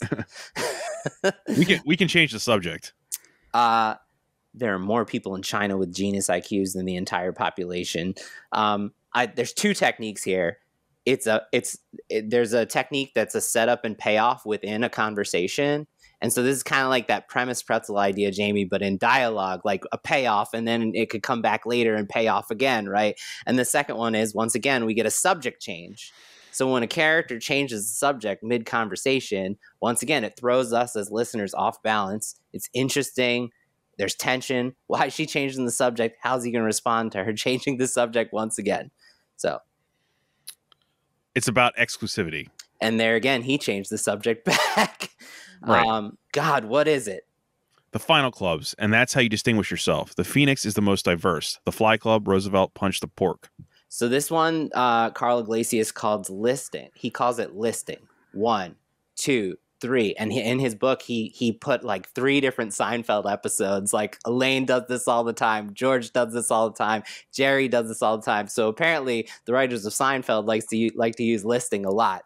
we can change the subject. There are more people in China with genius IQs than the entire population. There's two techniques here. There's a technique that's a setup and payoff within a conversation. And so this is kind of like that premise pretzel idea, Jamie, but in dialogue, like a payoff, and then it could come back later and pay off again, right? And the second one is, once again, we get a subject change. So when a character changes the subject mid-conversation, once again, it throws us as listeners off balance. It's interesting. There's tension. Why is she changing the subject? How's he going to respond to her changing the subject once again? So it's about exclusivity. And there again, he changed the subject back. Right. God, what is it? The final clubs, and that's how you distinguish yourself. The Phoenix is the most diverse. The Fly Club, Roosevelt, Punch the Pork. So this one, Carl Iglesias calls listing. He calls it listing. 1, 2, 3. And in his book, he put like 3 different Seinfeld episodes. Like Elaine does this all the time. George does this all the time. Jerry does this all the time. So apparently the writers of Seinfeld like to use listing a lot.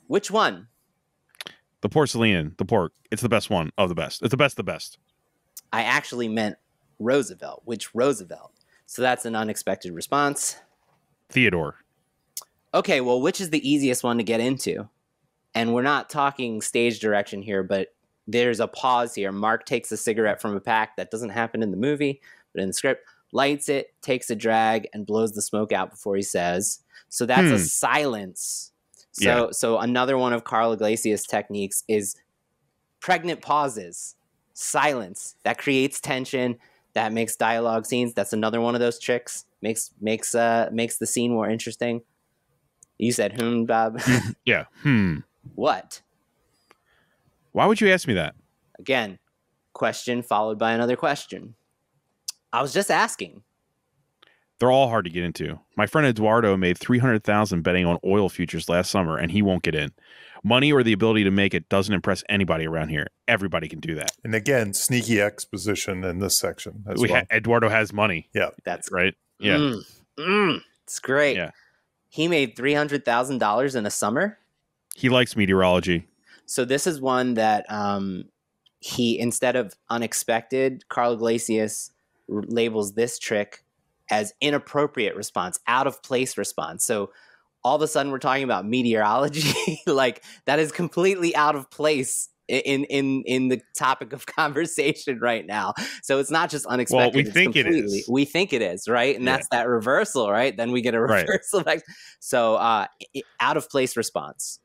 Which one? The Porcelain, the pork. It's the best one of the best. It's the best of the best. I actually meant Roosevelt. Which Roosevelt? So that's an unexpected response. Theodore. Okay, well, which is the easiest one to get into? And we're not talking stage direction here, but there's a pause here. Mark takes a cigarette from a pack. That doesn't happen in the movie, but in the script, lights it, takes a drag, and blows the smoke out before he says. So that's a silence. So another one of Carl Iglesias' techniques is pregnant pauses, silence. That creates tension. That makes dialogue scenes. That's another one of those tricks. Makes the scene more interesting. You said Bob? Yeah. What? Why would you ask me that? Again, question followed by another question. I was just asking. They're all hard to get into. My friend Eduardo made $300,000 betting on oil futures last summer, and he won't get in. Money or the ability to make it doesn't impress anybody around here. Everybody can do that. And again, sneaky exposition in this section as well. Eduardo has money. Yeah. That's right. Yeah. It's great. Yeah. He made $300,000 in a summer. He likes meteorology. So this is one that he, instead of unexpected, Carl Iglesias labels this trick as inappropriate response, out of place response. So all of a sudden we're talking about meteorology, like that is completely out of place in the topic of conversation right now. So it's not just unexpected. Well, we think it is. We think it is, right? And that's that reversal, right? Then we get a reversal. Right. So out of place response.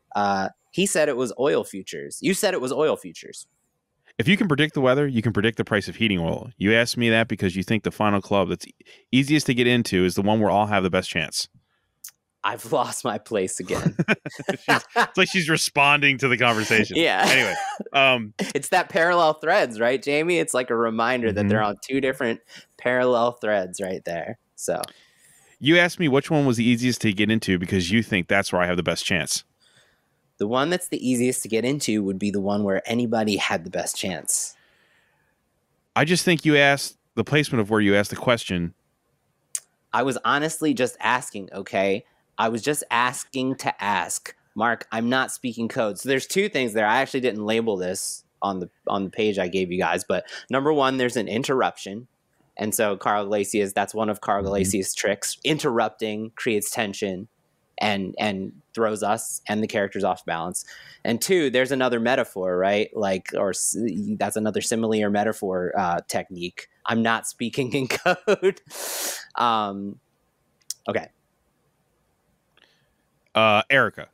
He said it was oil futures. You said it was oil futures. If you can predict the weather, you can predict the price of heating oil. You asked me that because you think the final club that's easiest to get into is the one where all have the best chance. I've lost my place again. It's like she's responding to the conversation. Yeah. Anyway, it's that parallel threads, right, Jamie? It's like a reminder that they're on two different parallel threads right there. So you asked me which one was the easiest to get into because you think that's where I have the best chance. The one that's the easiest to get into would be the one where anybody had the best chance. I just think you asked the placement of where you asked the question. I was honestly just asking, okay? I was just asking to ask. Mark, I'm not speaking code. So there's two things there. I actually didn't label this on the page I gave you guys, but number one, there's an interruption. And so Carl Iglesias, that's one of Carl Iglesias' tricks. Interrupting creates tension and throws us and the characters off balance. And two, there's another metaphor, right? Like, or that's another simile or metaphor technique. I'm not speaking in code. Okay. Erica.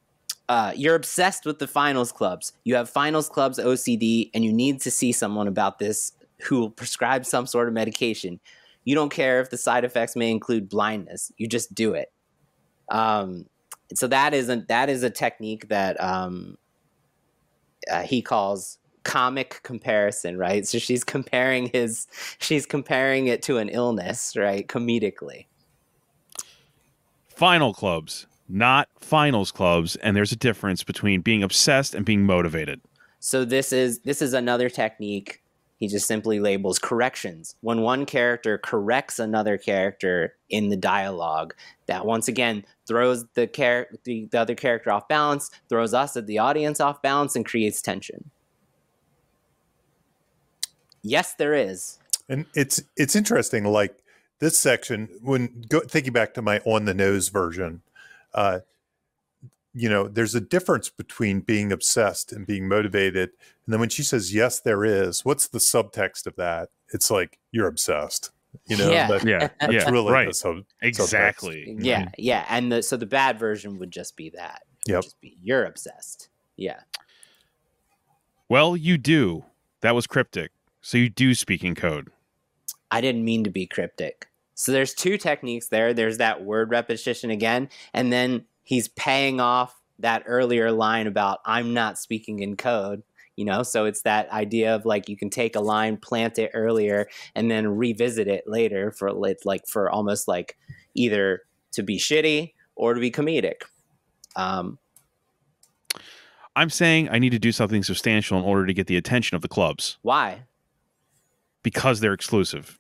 You're obsessed with the finals clubs. You have finals clubs OCD, and you need to see someone about this who will prescribe some sort of medication. You don't care if the side effects may include blindness. You just do it. So that is a technique that he calls comic comparison, right? So she's comparing it to an illness, right? Comedically. Final clubs, not finals clubs, and there's a difference between being obsessed and being motivated. So this is another technique. He just simply labels corrections. When one character corrects another character in the dialogue, that once again throws the other character off balance, throws us at the audience off balance, and creates tension. Yes, there is. And it's interesting, like this section, thinking back to my on the nose version, there's a difference between being obsessed and being motivated. And then when she says, yes, there is, what's the subtext of that? It's like, you're obsessed. That's really right. the exactly. subtext. Yeah. Yeah. And so the bad version would just be that. It would just be, you're obsessed. Yeah. Well, you do. That was cryptic. So you do speak in code. I didn't mean to be cryptic. So there's two techniques there. There's that word repetition again, and then he's paying off that earlier line about I'm not speaking in code, so it's that idea of like you can take a line, plant it earlier, and then revisit it later for almost like either to be shitty or to be comedic. I'm saying I need to do something substantial in order to get the attention of the clubs. Why? Because they're exclusive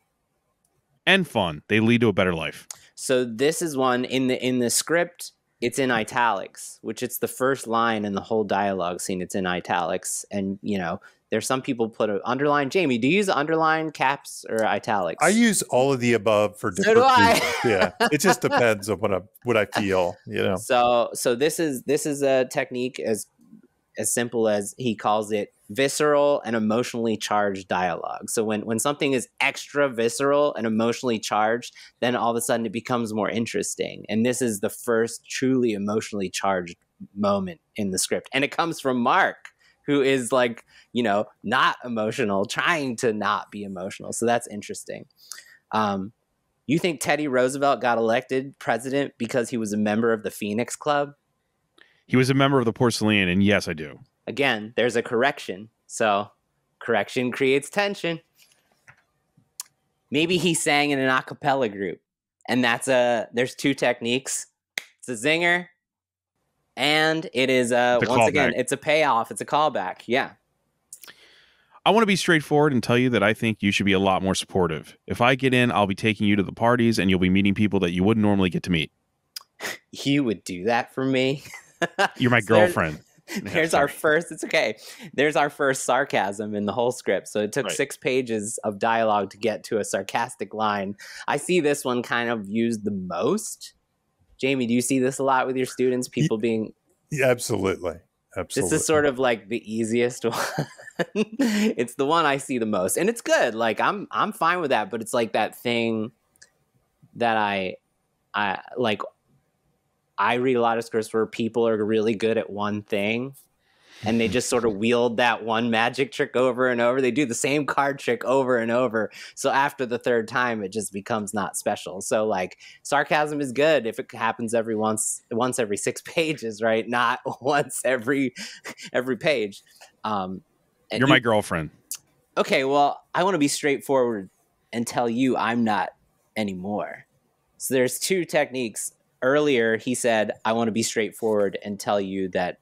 and fun. They lead to a better life. So this is one in the script. It's in italics, which it's the first line in the whole dialogue scene. It's in italics. And, there's some people put an underline. Jamie, do you use underline, caps, or italics? I use all of the above for different reasons. Yeah. It just depends on what I feel, So this is a technique as simple as he calls it visceral and emotionally charged dialogue. So when something is extra visceral and emotionally charged, then all of a sudden it becomes more interesting. And this is the first truly emotionally charged moment in the script. And it comes from Mark, who is like, not emotional, trying to not be emotional. So that's interesting. You think Teddy Roosevelt got elected president because he was a member of the Phoenix Club? He was a member of the Porcelain, and yes, I do. Again, there's a correction. So correction creates tension. Maybe he sang in an a cappella group. And there's two techniques. It's a zinger, and it is once again, it's a payoff. It's a callback. Yeah. I want to be straightforward and tell you that I think you should be a lot more supportive. If I get in, I'll be taking you to the parties and you'll be meeting people that you wouldn't normally get to meet. You would do that for me? You're my girlfriend. There's our first, it's okay. There's our first sarcasm in the whole script. So it took 6 pages of dialogue to get to a sarcastic line. I see this one kind of used the most. Jamie, do you see this a lot with your students? People being... Yeah, absolutely. Absolutely. This is sort of like the easiest one. It's the one I see the most, and it's good. Like I'm fine with that, but it's like that thing that I like. I read a lot of scripts where people are really good at one thing, and they just sort of wield that one magic trick over and over. They do the same card trick over and over. So after the third time, it just becomes not special. So like sarcasm is good if it happens once every 6 pages, right? Not once every page. You're my girlfriend. Okay, well, I want to be straightforward and tell you I'm not anymore. So there's 2 techniques. Earlier, he said, I want to be straightforward and tell you that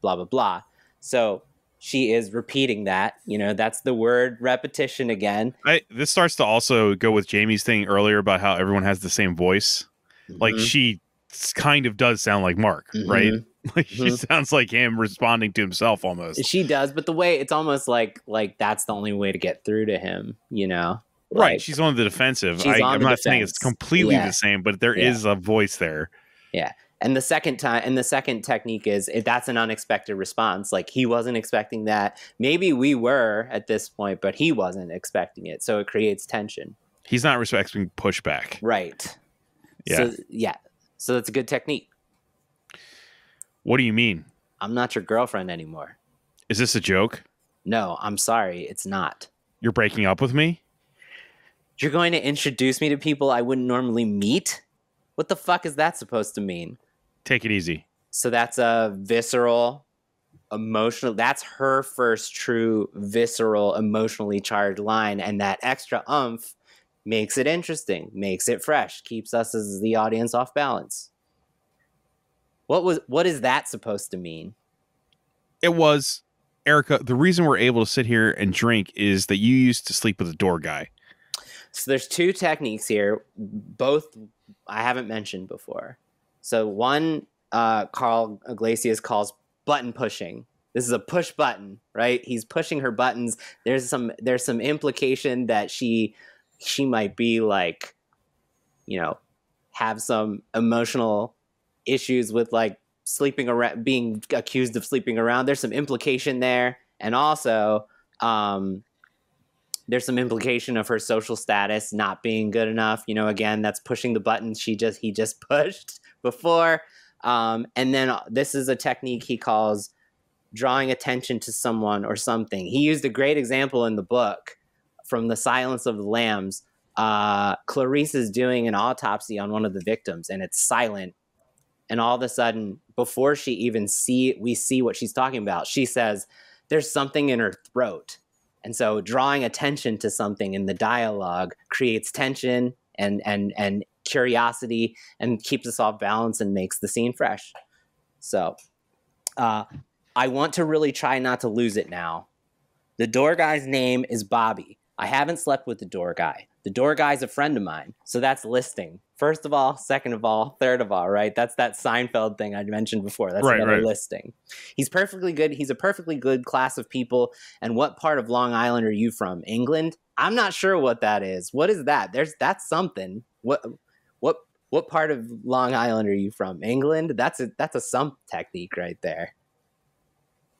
blah, blah, blah. So she is repeating that. You know, that's the word repetition again. This starts to also go with Jamie's thing earlier about how everyone has the same voice. Mm-hmm. Like she kind of does sound like Mark, right? Like she sounds like him responding to himself almost. She does, but the way it's almost like that's the only way to get through to him, you know? Right. Like, she's on the defensive. I'm not saying it's completely the same, but there is a voice there. Yeah. And the second technique is that's an unexpected response. Like he wasn't expecting that. Maybe we were at this point, but he wasn't expecting it. So it creates tension. He's not expecting pushback. Right. Yeah. So that's a good technique. What do you mean? I'm not your girlfriend anymore. Is this a joke? No, I'm sorry. It's not. You're breaking up with me? You're going to introduce me to people I wouldn't normally meet? What the fuck is that supposed to mean? Take it easy. So that's a visceral, emotional. That's her first true visceral, emotionally charged line. And that extra oomph makes it interesting, makes it fresh, keeps us as the audience off balance. What is that supposed to mean? It was, Erica, the reason we're able to sit here and drink is that you used to sleep with a door guy. So there's 2 techniques here, both I haven't mentioned before. So one, Carl Iglesias calls button pushing. This is a push button, right? He's pushing her buttons. There's some implication that she might be like, you know, have some emotional issues with like sleeping around, being accused of sleeping around. There's some implication there, and also there's some implication of her social status not being good enough. You know, again, that's pushing the buttons he just pushed before. And then this is a technique he calls drawing attention to someone or something. He used a great example in the book from The Silence of the Lambs. Clarice is doing an autopsy on one of the victims, and it's silent. And all of a sudden, before we see what she's talking about, she says, there's something in her throat. And so drawing attention to something in the dialogue creates tension and curiosity and keeps us off balance and makes the scene fresh. So I want to really try not to lose it now. The door guy's name is Bobby. I haven't slept with the door guy. The door guy's a friend of mine. So that's listing. First of all, second of all, third of all, right? That's that Seinfeld thing I mentioned before. That's another listing. He's perfectly good. He's a perfectly good class of people. And what part of Long Island are you from? England? I'm not sure what that is. What is that? That's something. What part of Long Island are you from? England? That's a sump technique right there.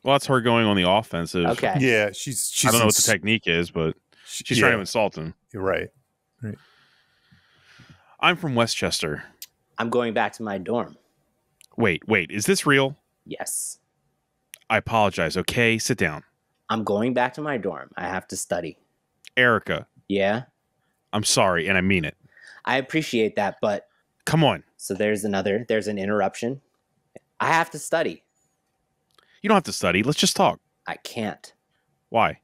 Well, that's her going on the offensive. Okay. Yeah, she's I don't know what the technique is, but she's trying to insult him. You're right. I'm from Westchester. I'm going back to my dorm. Wait, is this real? Yes. I apologize. Okay, sit down. I'm going back to my dorm. I have to study. Erica. Yeah? I'm sorry, and I mean it. I appreciate that, but... Come on. So there's an interruption. I have to study. You don't have to study. Let's just talk. I can't. Why?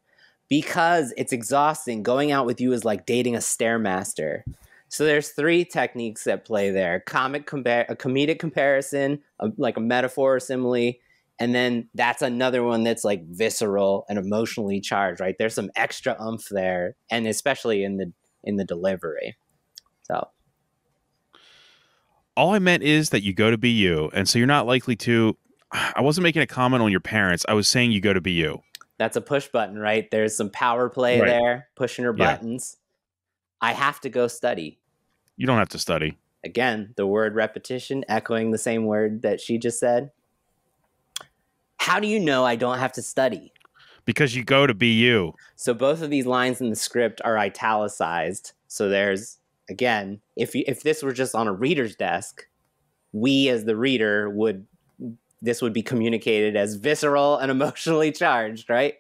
Because it's exhausting. Going out with you is like dating a Stairmaster. So there's three techniques at play there: a comedic comparison, like a metaphor or simile, and then that's another one that's like visceral and emotionally charged. Right? There's some extra oomph there, and especially in the delivery. So all I meant is that you go to be you, and so you're not likely to. I wasn't making a comment on your parents. I was saying you go to be you. that's a push button, right? There's some power play Right. there, pushing her Yeah. buttons. I have to go study. You don't have to study. Again, the word repetition, echoing the same word that she just said. How do you know I don't have to study? Because you go to be you. So both of these lines in the script are italicized. So there's, again, if this were just on a reader's desk, we as the reader this would be communicated as visceral and emotionally charged, right?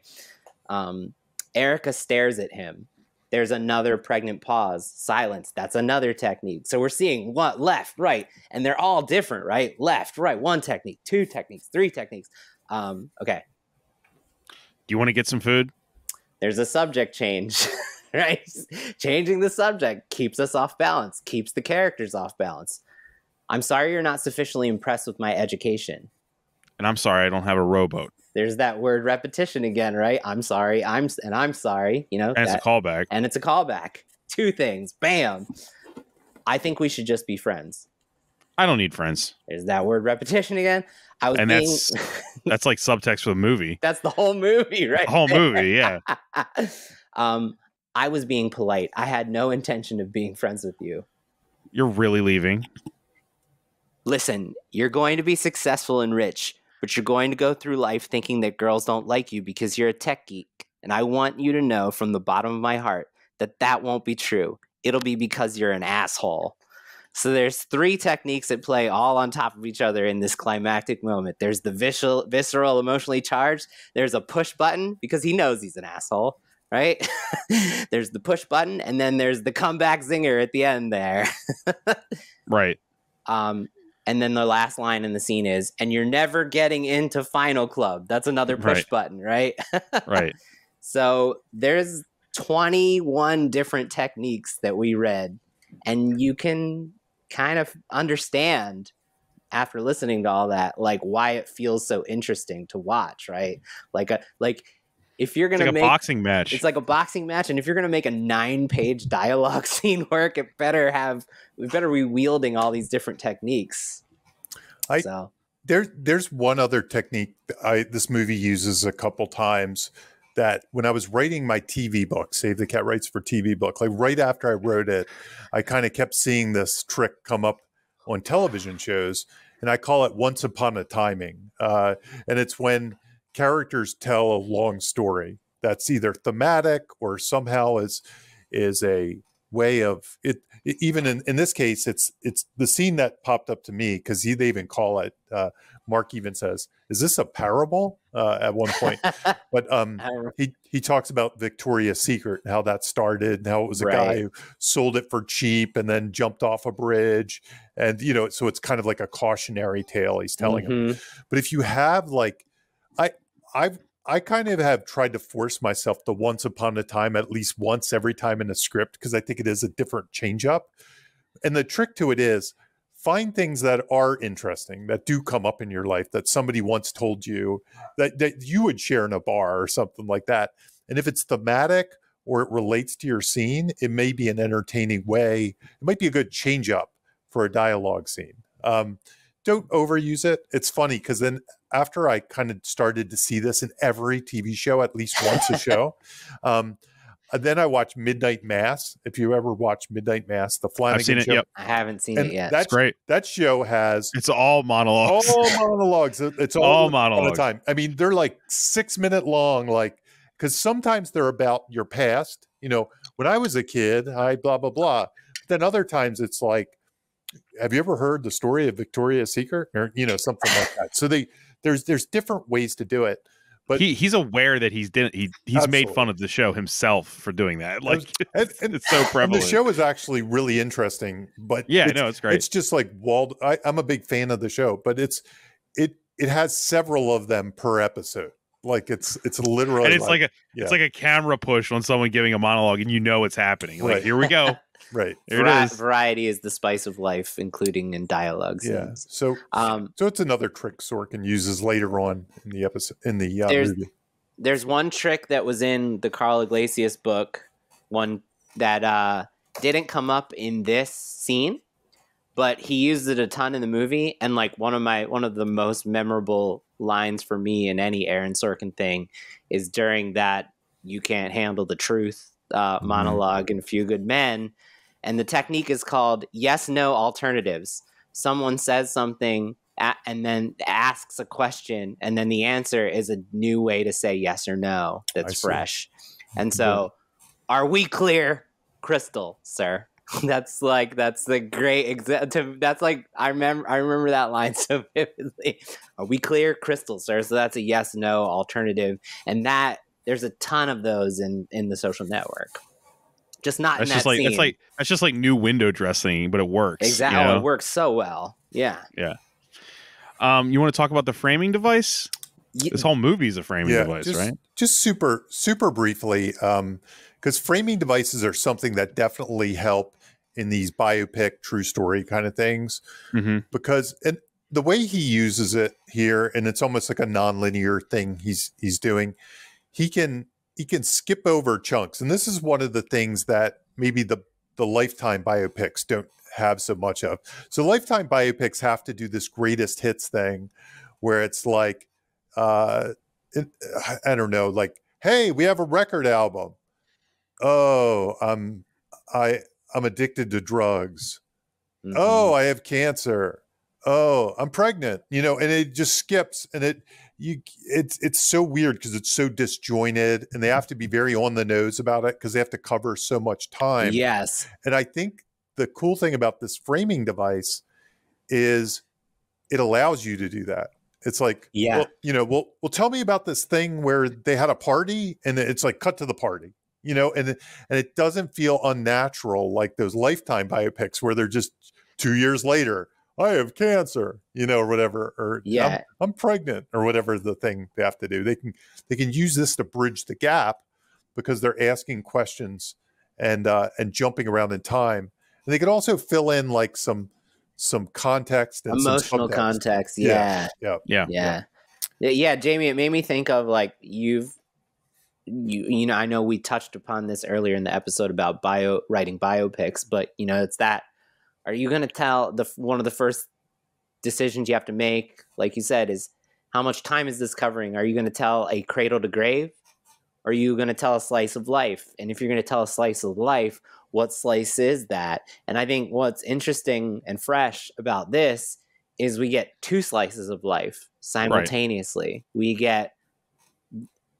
Erica stares at him. There's another pregnant pause, silence. That's another technique. So we're seeing what, left, right, and they're all different, right? Left, right, one technique, two techniques, three techniques. Okay. Do you want to get some food? There's a subject change, right? Changing the subject keeps us off balance, keeps the characters off balance. I'm sorry you're not sufficiently impressed with my education. And I'm sorry, I don't have a rowboat. There's that word repetition again, right? I'm sorry, I'm sorry, you know. And it's a callback. And it's a callback. Two things, bam. I think we should just be friends. I don't need friends. There's that word repetition again. That's like subtext for the movie. That's the whole movie, right? The whole movie, yeah. I was being polite. I had no intention of being friends with you. You're really leaving. Listen, you're going to be successful and rich, but you're going to go through life thinking that girls don't like you because you're a tech geek. And I want you to know from the bottom of my heart that won't be true. It'll be because you're an asshole. So there's three techniques at play all on top of each other in this climactic moment. There's the visceral, emotionally charged. There's a push button because he knows he's an asshole, right? There's the push button, and then there's the comeback zinger at the end there. Right. And then the last line in the scene is, and you're never getting into Final Club. That's another push button, right? Right. So there's 21 different techniques that we read, and you can kind of understand after listening to all that, like why it feels so interesting to watch, right? Like if you're gonna make a boxing match, it's like a boxing match, and if you're gonna make a 9-page dialogue scene work, we better be wielding all these different techniques. There's one other technique this movie uses a couple times that when I was writing my TV book, Save the Cat Writes for TV book, like right after I wrote it, I kind of kept seeing this trick come up on television shows, and I call it once upon a timing. And it's when characters tell a long story that's either thematic or somehow is a way of it. Even in this case, it's the scene that popped up to me because they even call it. Mark even says, "Is this a parable?" At one point, but he talks about Victoria's Secret and how that started, and how it was a guy who sold it for cheap and then jumped off a bridge, and so it's kind of like a cautionary tale he's telling him. But if you have like, I kind of have tried to force myself to once upon a time, at least once every time in a script, because I think it is a different change up. And the trick to it is find things that are interesting, that do come up in your life, that somebody once told you that you would share in a bar or something like that. And if it's thematic or it relates to your scene, it may be an entertaining way. It might be a good change up for a dialogue scene. Don't overuse it. It's funny because then after I kind of started to see this in every TV show, at least once a show, then I watched Midnight Mass. If you ever watch Midnight Mass, the Flanagan I've seen it, show. yep. I haven't seen it yet. That's great. That show has it's all monologues. All monologues. It's all monologues. Time. I mean, they're like 6-minute long, like because sometimes they're about your past. When I was a kid, I blah blah blah. But then other times it's like, have you ever heard the story of Victoria's Secret, or something like that? So there's different ways to do it. But he's aware that he's made fun of the show himself for doing that. Like it's so prevalent. And the show is actually really interesting. But it's great. It's just like I'm a big fan of the show, but it has several of them per episode. Like it's literally, and it's like a yeah. it's like a camera push on someone giving a monologue, and you know it's happening. Like, Right. here we go. Right. There it is. Variety is the spice of life, including in dialogue Yeah. scenes. So it's another trick Sorkin uses later on in the episode, in the movie. There's one trick that was in the Carl Iglesias book, one that didn't come up in this scene, but he used it a ton in the movie. And like one of the most memorable lines for me in any Aaron Sorkin thing is during that "You Can't Handle the Truth" monologue in A Few Good Men. And the technique is called yes, no alternatives. Someone says something and then asks a question, and then the answer is a new way to say yes or no that's fresh. And so, are we clear? Crystal, sir. That's the great example. That's like I remember that line so vividly. Are we clear? Crystal, sir. So that's a yes, no alternative, and that there's a ton of those in The Social Network. Just not in that scene. That's just like new window dressing, but it works. Exactly. You know? It works so well. Yeah. Yeah. You want to talk about the framing device? Yeah. This whole movie is a framing device, right? Just super briefly, because framing devices are something that definitely help in these biopic, true story kind of things. Because the way he uses it here, and it's almost like a nonlinear thing he's doing, he can skip over chunks. And this is one of the things that maybe the Lifetime biopics don't have so much of. So Lifetime biopics have to do this greatest hits thing where it's like, I don't know, like, hey, we have a record album. Oh, I'm addicted to drugs. Oh, I have cancer. Oh, I'm pregnant. You know, and it just skips, and it's so weird because it's so disjointed, and they have to be very on the nose about it because they have to cover so much time. Yes. And I think the cool thing about this framing device is it allows you to do that. It's like, well, you know, well, tell me about this thing where they had a party, and it's like cut to the party, you know, and it doesn't feel unnatural like those Lifetime biopics where they're just 2 years later, I have cancer, you know, or whatever, or I'm pregnant, or whatever the thing they have to do. They can use this to bridge the gap because they're asking questions and jumping around in time. And they can also fill in like some context and emotional context. Yeah. Jamie, it made me think of like you know, I know we touched upon this earlier in the episode about writing biopics, but you know, it's that. Are you going to tell one of the first decisions you have to make, like you said, is how much time is this covering? Are you going to tell a cradle to grave? Or are you going to tell a slice of life? And if you're going to tell a slice of life, what slice is that? And I think what's interesting and fresh about this is we get two slices of life simultaneously. Right. We get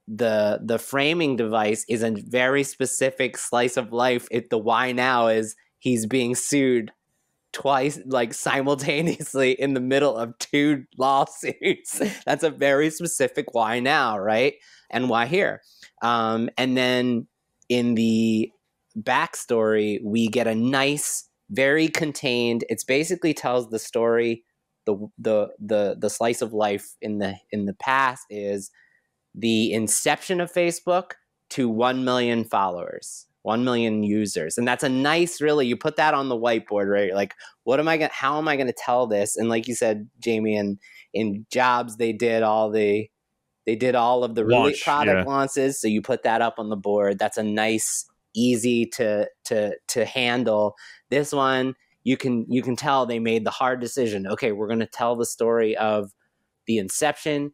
the framing device is a very specific slice of life. The why now is he's being sued twice, like simultaneously in the middle of two lawsuits. That's a very specific why now, right? And why here? And then in the backstory, we get a nice, very contained. It's basically tells the story. The slice of life in the past is the inception of Facebook to 1 million followers. 1 million users. And that's a nice, really, you put that on the whiteboard, right? Like, how am I going to tell this? And like you said, Jamie, in Jobs, they did all of the product launches. So you put that up on the board. That's a nice, easy to handle. This one, you can tell they made the hard decision. Okay, we're going to tell the story of the inception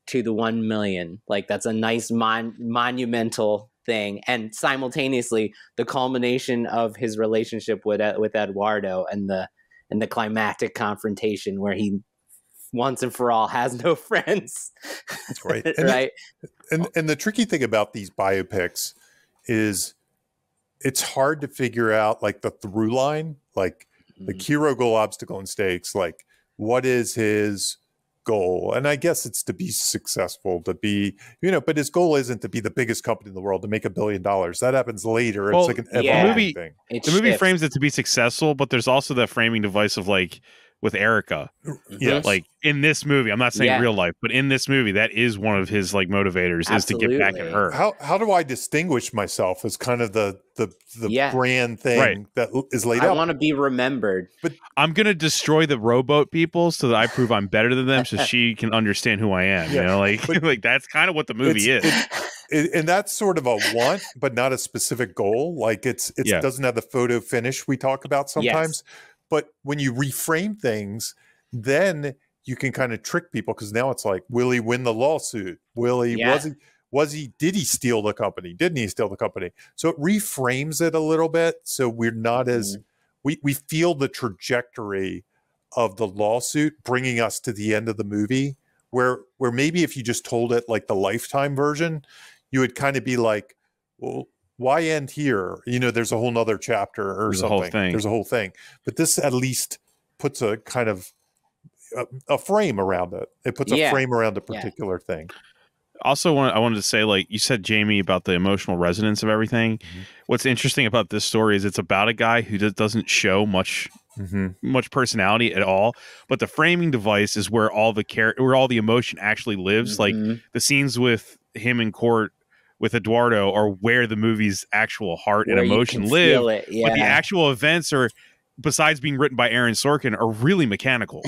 to the 1 million. Like, that's a nice monumental thing, and simultaneously the culmination of his relationship with Eduardo and the climactic confrontation where he once and for all has no friends. That's right. And right. And the tricky thing about these biopics is it's hard to figure out like the through line, like the hero, goal, obstacle, and stakes. Like, what is his goal? And I guess it's to be successful, to be, you know, but his goal isn't to be the biggest company in the world, to make $1 billion. That happens later. Well, it's like an evolving thing. The movie frames it to be successful, but there's also that framing device of like with Erica. Yes. Like in this movie, I'm not saying Yeah. real life, but in this movie, that is one of his like motivators is to get back at her. How do I distinguish myself as kind of the Yeah. grand thing Right. that is laid I out? want to be remembered. I'm gonna destroy the rowboat people so that I prove I'm better than them, so she can understand who I am. You Yeah. know, like But like that's kind of what the movie is. And that's sort of a want, but not a specific goal. Like it doesn't have the photo finish we talk about sometimes. Yes. But when you reframe things, then you can kind of trick people because now it's like, will he win the lawsuit? Will he? Yeah. Was he? Did he steal the company? Didn't he steal the company? So it reframes it a little bit, so we're not as we feel the trajectory of the lawsuit bringing us to the end of the movie. Where maybe if you just told it like the Lifetime version, you would kind of be like, well, why end here? You know, there's a whole nother chapter or There's a something. whole thing. There's a whole thing. But this at least puts a kind of a frame around it. It puts a frame around a particular thing. Also, I wanted to say, like you said, Jamie, about the emotional resonance of everything. What's interesting about this story is it's about a guy who doesn't show much personality at all, but the framing device is where all the emotion actually lives. Like the scenes with him in court with Eduardo are where the movie's actual heart and emotion live. But the actual events are, besides being written by Aaron Sorkin, are really mechanical.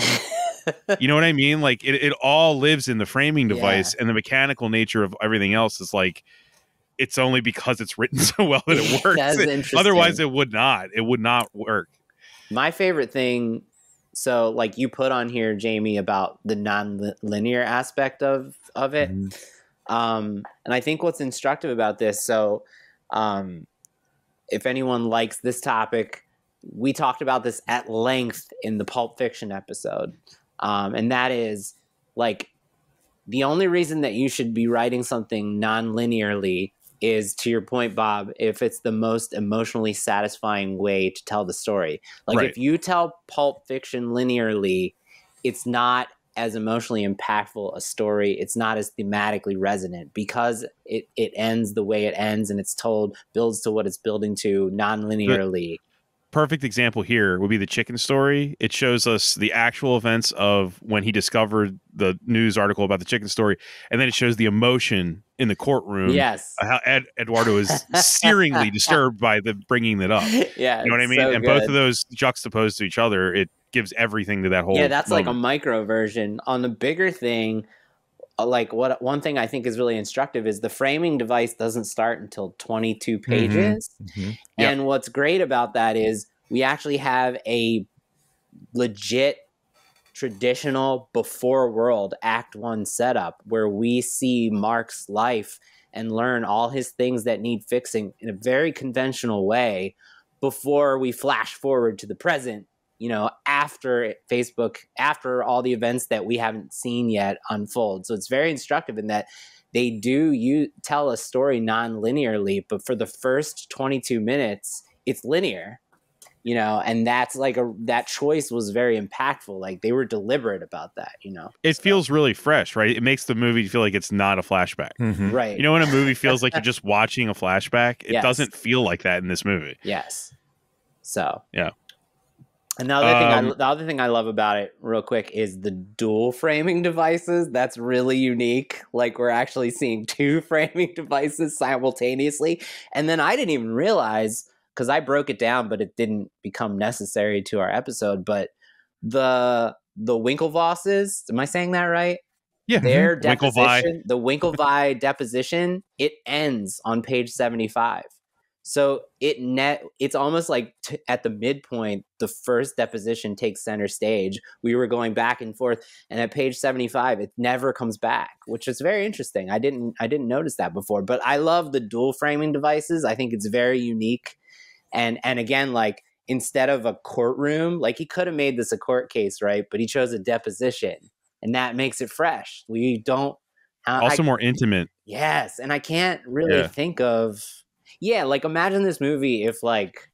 You know what I mean? Like it all lives in the framing device, and the mechanical nature of everything else is like, it's only because it's written so well that it works. That's interesting. Otherwise it would not work. My favorite thing, so like you put on here, Jamie, about the non-linear aspect of it. And I think what's instructive about this, so if anyone likes this topic, we talked about this at length in the Pulp Fiction episode. And that is like the only reason that you should be writing something non-linearly is, to your point, Bob, if it's the most emotionally satisfying way to tell the story. Like if you tell Pulp Fiction linearly, it's not as emotionally impactful a story. It's not as thematically resonant because it ends the way it ends and it's builds to what it's building to non-linearly. Perfect example here would be the chicken story. It shows us the actual events of when he discovered the news article about the chicken story, and then it shows the emotion in the courtroom. Yes, how Eduardo is searingly disturbed by the bringing it up. Yeah, you know what I mean. So and good. Both of those juxtaposed to each other, it gives everything to that whole. Yeah, that's moment. like a micro version. On the bigger thing, like one thing I think is really instructive is the framing device doesn't start until 22 pages. And what's great about that is we actually have a legit traditional before world Act 1 setup where we see Mark's life and learn all his things that need fixing in a very conventional way before we flash forward to the present, you know, after Facebook, after all the events that we haven't seen yet unfold. So it's very instructive in that they do tell a story non-linearly, but for the first 22 minutes, it's linear, you know, and that's like that choice was very impactful. Like they were deliberate about that, you know. It feels really fresh, right? It makes the movie feel like it's not a flashback. Right. You know, when a movie feels like you're just watching a flashback, it Yes. doesn't feel like that in this movie. Yes. So, yeah. Another the other thing I love about it, real quick, is the dual framing devices. That's really unique. Like we're actually seeing two framing devices simultaneously. And then I didn't even realize, because I broke it down, but it didn't become necessary to our episode. But the Winklevosses, am I saying that right? Yeah. Their deposition, the Winklevi deposition, it ends on page 75. So it's almost like at the midpoint, the first deposition takes center stage. We were going back and forth, and at page 75, it never comes back, which is very interesting. I didn't notice that before, but I love the dual framing devices. I think it's very unique. And again, like instead of a courtroom, like he could have made this a court case, right? But he chose a deposition, and that makes it fresh. We don't also more intimate. Yes, and I can't really think of. Yeah, like imagine this movie if like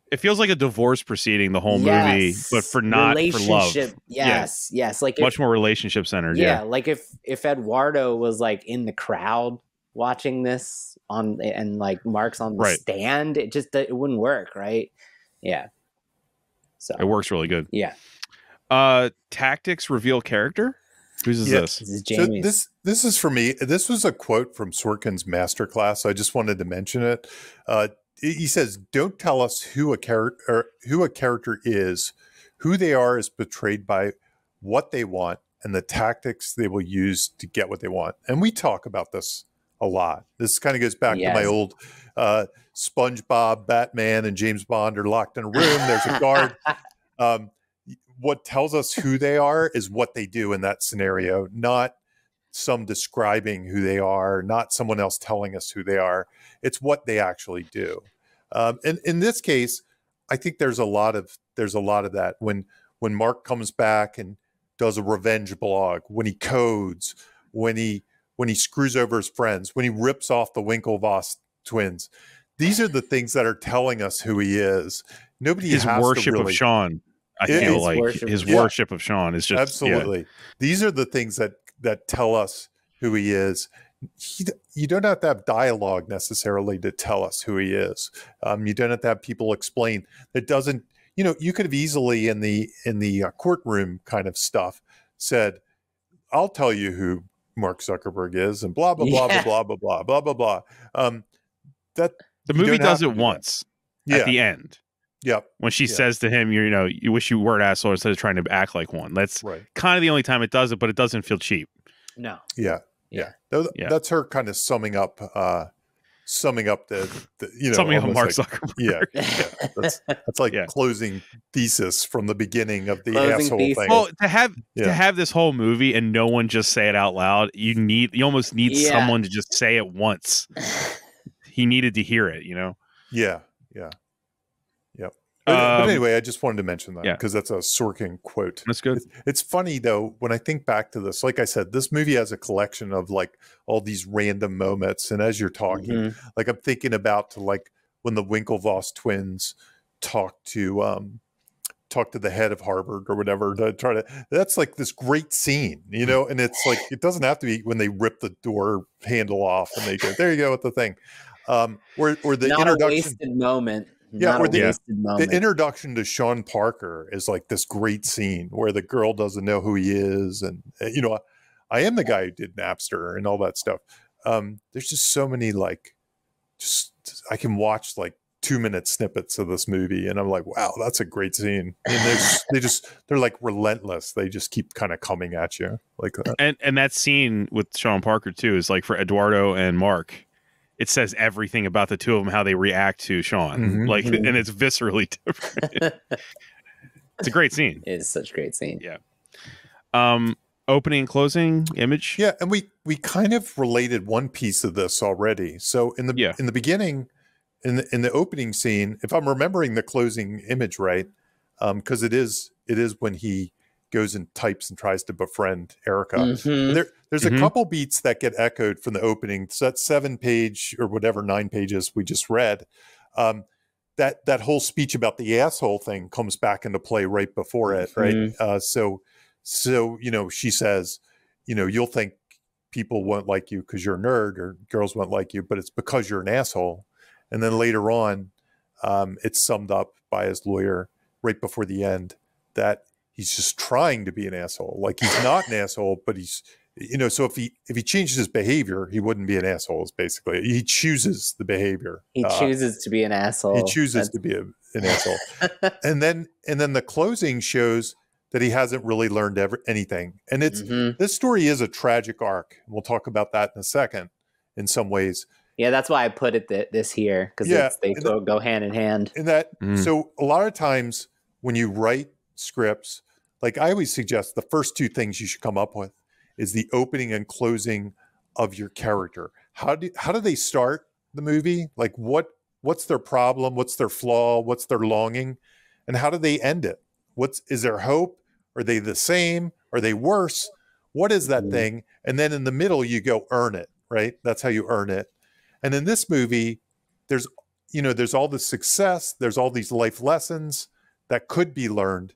it feels like a divorce proceeding the whole movie, but for love. Yes, yes, like much more relationship centered. Yeah, like if Eduardo was like in the crowd watching this and like Mark's on the stand, it wouldn't work, right? Yeah. So it works really good. Yeah. Tactics reveal character. Whose is Yeah. this? This is So Jamie's. this is for me. This was a quote from Sorkin's masterclass. So I just wanted to mention it. He says, "Don't tell us who a character is. Who they are is betrayed by what they want and the tactics they will use to get what they want." And we talk about this a lot. This kind of goes back to my Yes. old SpongeBob, Batman, and James Bond are locked in a room. There's a guard. What tells us who they are is what they do in that scenario, not some describing who they are, not someone else telling us who they are. It's what they actually do. And in this case, I think there's a lot of that. When Mark comes back and does a revenge blog, when he codes, when he screws over his friends, when he rips off the Winklevoss twins, these are the things that are telling us who he is. Nobody His has worship to really, of Sean. I It feel is like worship. his Yeah. worship of Sean is just absolutely. These are the things that tell us who he is. You don't have to have dialogue necessarily to tell us who he is. You don't have to have people explain. That doesn't. You could have easily in the courtroom kind of stuff said, "I'll tell you who Mark Zuckerberg is," and blah blah blah Yeah. blah blah blah blah blah blah blah. That The you movie don't have does to it do that. once Yeah. at the end Yep. when she Yeah. says to him, you wish you were an asshole instead of trying to act like one. That's Right. kind of the only time it does it, but it doesn't feel cheap. No. Yeah. Yeah. Yeah. That's her kind of summing up the Something of almost Mark like, Zuckerberg. yeah. That's like Yeah. closing thesis from the beginning of the Closing asshole thesis. thing. Well, to Yeah. have this whole movie and no one just say it out loud, you almost need Yeah. someone to just say it once. He needed to hear it, Yeah. But Um, anyway, I just wanted to mention that yeah. because that's a Sorkin quote. That's good. It's funny though, when I think back to this, like I said, this movie has a collection of like all these random moments. And as you're talking, Mhm. like I'm thinking about to like when the Winklevoss twins talk to the head of Harvard or whatever to try to, that's like this great scene, and it's like, it doesn't have to be when they rip the door handle off and they go, there you go with the thing. Or the Not a introduction. wasted moment. Yeah, Not or a wasted moment. The introduction to Sean Parker is like this great scene where the girl doesn't know who he is. And, I am the guy who did Napster and all that stuff. There's just so many, like, I can watch like 2-minute snippets of this movie and I'm like, wow, that's a great scene. And they're like relentless. They just keep kind of coming at you like that. And that scene with Sean Parker too is like for Eduardo and Mark. It says everything about the two of them, how they react to Sean, Mhm. and it's viscerally different. It's a great scene. It is such a great scene. Yeah. Opening and closing image. Yeah, and we kind of related one piece of this already. So in the beginning, in the opening scene, if I'm remembering the closing image right, because it is when he goes and types and tries to befriend Erica. Mhm. There's a couple beats that get echoed from the opening. So that 7-page or whatever 9 pages we just read. That whole speech about the asshole thing comes back into play right before it, right? So she says, you'll think people won't like you because you're a nerd or girls won't like you, but it's because you're an asshole. And then later on, it's summed up by his lawyer right before the end that he's just trying to be an asshole. Like he's not an asshole, but he's, so if he changes his behavior, he wouldn't be an asshole. Is basically, he chooses the behavior. He chooses to be an asshole. He chooses to be an asshole. And then the closing shows that he hasn't really learned anything. And this story is a tragic arc. We'll talk about that in a second in some ways. Yeah, that's why I put it this here because they go hand in hand. And that so a lot of times when you write scripts, like I always suggest the first 2 things you should come up with is the opening and closing of your character. How do they start the movie? Like what's their problem? What's their flaw? What's their longing? And how do they end it? Is there hope? Are they the same? Are they worse? What is that thing? And then in the middle you go earn it, right? That's how you earn it. And in this movie, there's all this success, there's all these life lessons that could be learned,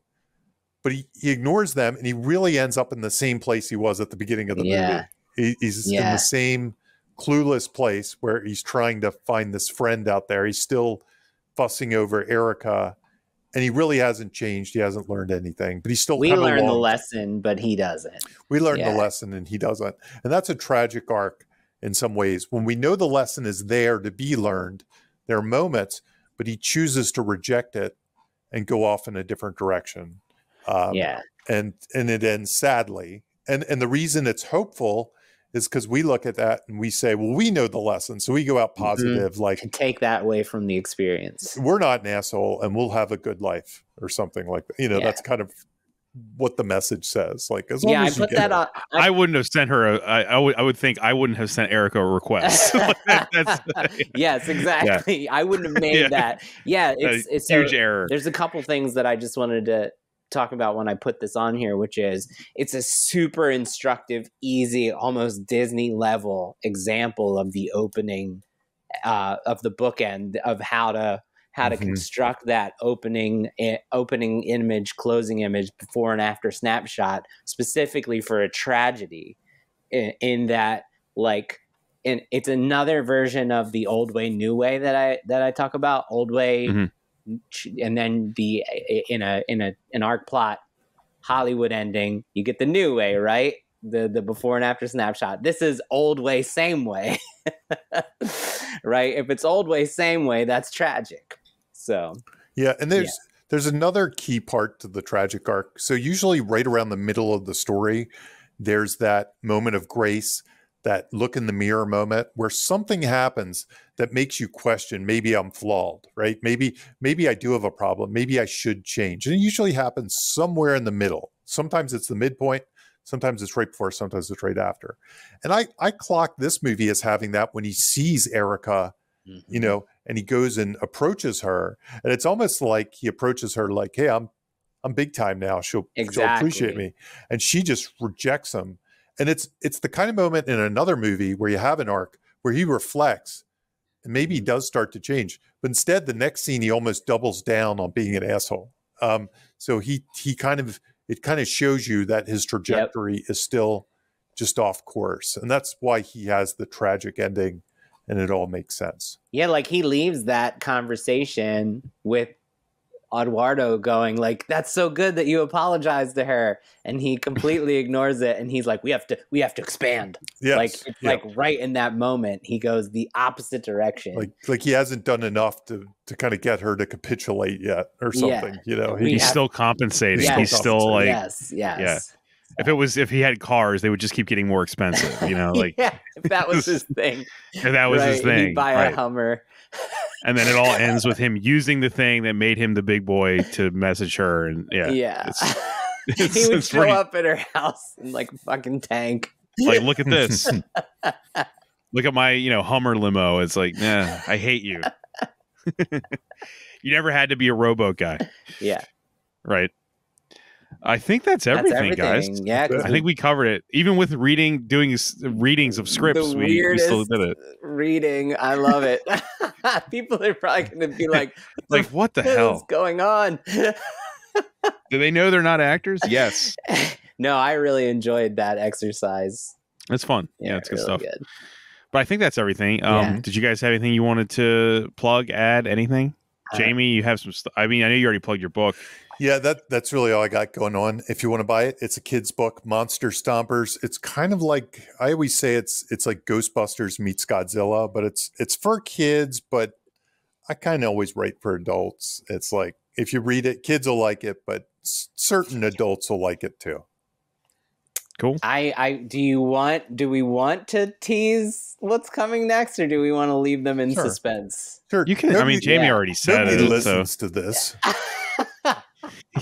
but he ignores them and he really ends up in the same place he was at the beginning of the movie. He's in the same clueless place where he's trying to find this friend out there. He's still fussing over Erica and he really hasn't changed. He hasn't learned anything, but he's still We come learn the along. lesson, but he doesn't. We learned the Yeah. lesson and he doesn't. And that's a tragic arc in some ways. When we know the lesson is there to be learned, there are moments, but he chooses to reject it and go off in a different direction. Yeah. And it ends sadly. And the reason it's hopeful is because we look at that and we say, well, we know the lesson. So we go out positive, like, To take that away from the experience. we're not an asshole and we'll have a good life or something like that. You know, Yeah. that's kind of what the message says. Like, as long Yeah, I as you put get that it. on. I wouldn't have sent her. I would think I wouldn't have sent Erica a request. That's Yes, exactly. I wouldn't have made Yeah. that. Yeah, it's huge error. There's a couple things that I just wanted to talk about when I put this on here, which is it's a super instructive, easy, almost Disney level example of the opening of the bookend of how to construct that opening image, closing image, before and after snapshot, specifically for a tragedy. In that, like, and it's another version of the old way, new way that I talk about. Old way, and then the in an arc plot Hollywood ending, you get the new way, right? The before and after snapshot. This is old way, same way. Right? If it's old way, same way, that's tragic. So yeah, and there's another key part to the tragic arc. So usually right around the middle of the story, there's that moment of grace, that look in the mirror moment where something happens that makes you question, maybe I'm flawed, right? Maybe I do have a problem. Maybe I should change. And it usually happens somewhere in the middle. Sometimes it's the midpoint. Sometimes it's right before, sometimes it's right after. And I clock this movie as having that when he sees Erica, you know, and he goes and approaches her. And it's almost like he approaches her like, hey, I'm big time now. She'll appreciate me. And she just rejects him. And it's the kind of moment in another movie where you have an arc where he reflects and maybe he does start to change. But instead, the next scene, he almost doubles down on being an asshole. So it kind of shows you that his trajectory is still just off course. And that's why he has the tragic ending, and it all makes sense. Yeah, like he leaves that conversation with Eduardo going like, that's so good that you apologized to her, and he completely ignores it, and he's like, we have to expand. Yes. Like it's like right in that moment he goes the opposite direction. Like he hasn't done enough to kind of get her to capitulate yet or something. You know, he's still compensating. Yes. He's still like, yes. Yeah. If he had cars, they would just keep getting more expensive, you know, like yeah, if that was his thing. If that was his thing. He'd buy a Hummer. And then it all ends with him using the thing that made him the big boy to message her. And yeah. He would show up at her house in like a fucking tank. Like, look at this. Look at my, Hummer limo. It's like, nah, I hate you. You never had to be a rowboat guy. Yeah. Right. I think that's everything, guys. Yeah, I think we covered it. Even with doing readings of scripts, we still did it. Reading, I love it. People are probably going to be like, what the hell is going on? Do they know they're not actors? Yes. No, I really enjoyed that exercise. It's fun. Yeah, it's good really stuff. Good. But I think that's everything. Did you guys have anything you wanted to plug, add, anything? Jamie, you have some stuff. I mean, I know you already plugged your book. Yeah, that's really all I got going on. If you want to buy it, it's a kid's book, Monster Stompers. It's kind of like, I always say it's like Ghostbusters meets Godzilla, but it's for kids, but I kind of always write for adults. It's like, if you read it, kids will like it, but certain adults will like it too. Cool. Do we want to tease what's coming next, or do we want to leave them in suspense? Sure. You can. Jamie already said nobody it. Listens to this.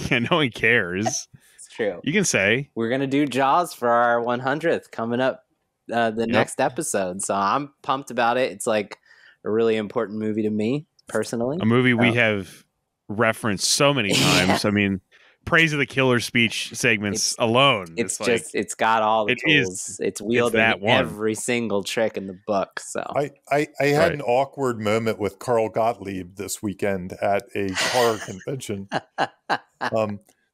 Yeah, no one cares. It's true. You can say we're gonna do Jaws for our 100th coming up the next episode. So I'm pumped about it. It's like a really important movie to me personally. A movie we have referenced so many times. I mean, Praise of the Killer speech segments alone. It's got all the tools. It's wielding every single trick in the book. So I had an awkward moment with Carl Gottlieb this weekend at a horror convention.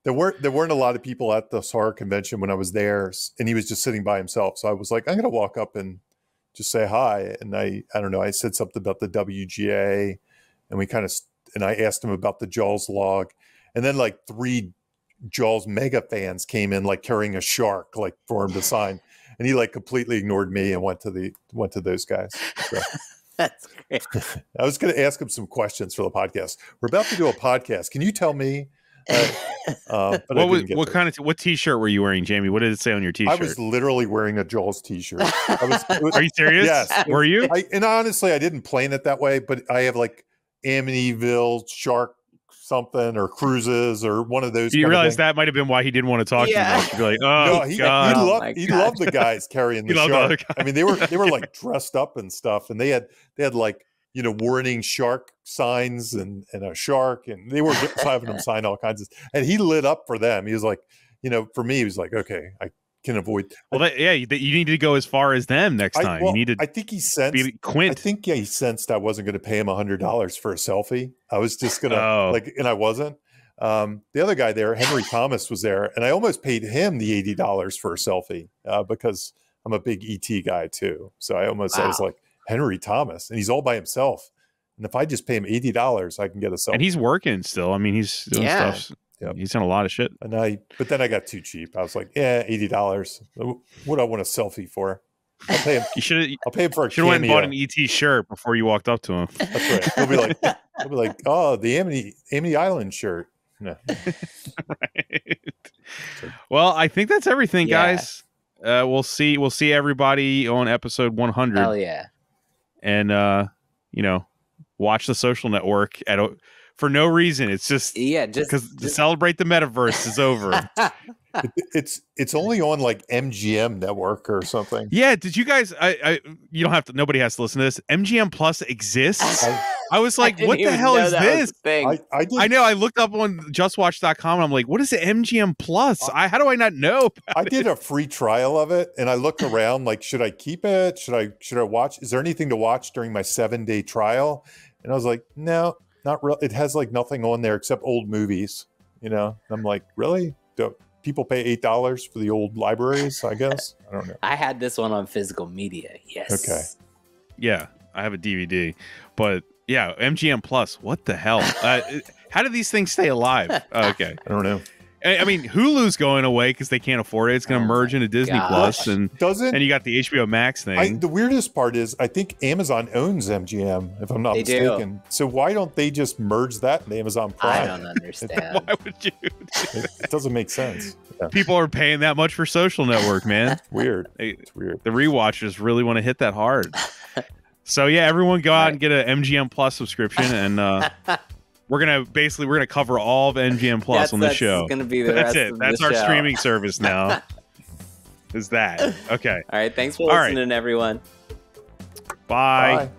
There weren't a lot of people at this horror convention when I was there, and he was just sitting by himself. So I was like, I'm going to walk up and just say hi. And I don't know, I said something about the WGA, and we kind of and I asked him about the Jaws log, and then like 3 Jaws mega fans came in like carrying a shark like for him to sign, and he like completely ignored me and went to those guys. So. That's great. I was going to ask him some questions for the podcast. We're about to do a podcast. Can you tell me? But what T-shirt were you wearing, Jamie? What did it say on your T-shirt? I was literally wearing a Jaws T-shirt. Are you serious? Yes. Were you? And honestly, I didn't plan it that way, but I have like Amityville shark something or cruises or one of those. Do you realize that might have been why he didn't want to talk to you much? You'd be like, oh, no, God. He loved the guys carrying the shark. I mean, they were like dressed up and stuff, and they had like, you know, warning shark signs and a shark, and they were having them sign all kinds of. And he lit up for them. He was like, you know, for me, he was like, okay, I can avoid. Well, you need to go as far as them next time. You need to. I think he sensed. Quint. I think he sensed I wasn't going to pay him $100 for a selfie. I was just gonna and I wasn't. The other guy there, Henry Thomas, was there, and I almost paid him the $80 for a selfie because I'm a big ET guy too. So I was like, Henry Thomas, and he's all by himself. And if I just pay him $80, I can get a selfie. And he's working still. I mean, he's doing stuff. Yep. He's done a lot of shit. But then I got too cheap. I was like, $80. What do I want a selfie for? I'll pay him. I'll pay him for a cameo. Should have went and bought an ET shirt before you walked up to him. That's right. He'll be like, oh, the Amity Island shirt. No. Right. Well, I think that's everything, guys. We'll see everybody on episode 100. Hell yeah. And watch The Social Network for no reason. It's just because to celebrate the metaverse is over. It's only on like MGM network or something. Yeah. Did you guys? You don't have to. Nobody has to listen to this. MGM Plus exists. I was like, what the hell is this? I know. I looked up on JustWatch.com and I'm like, what is it? MGM Plus? How do I not know? I did a free trial of it and I looked around like, should I keep it? Should I watch? Is there anything to watch during my 7-day trial? And I was like, no, not real. It has like nothing on there except old movies. You know, and I'm like, really? Do people pay $8 for the old libraries? I guess I don't know. I had this one on physical media. Yes. Okay. Yeah, I have a DVD, but. Yeah, MGM Plus. What the hell? How do these things stay alive? Okay, I don't know. I mean, Hulu's going away because they can't afford it. It's going to merge into Disney Plus, and you got the HBO Max thing. The weirdest part is, I think Amazon owns MGM, if I'm not mistaken. So why don't they just merge that into Amazon Prime? I don't understand. Why would you? It doesn't make sense. Yeah. People are paying that much for Social Network, man. Weird. It's weird. The rewatchers really want to hit that hard. So yeah, everyone go out and get an MGM Plus subscription, and we're gonna cover all of MGM Plus on the show. That's it. That's our streaming service now. Is that okay? All right. Thanks for listening, everyone. Bye.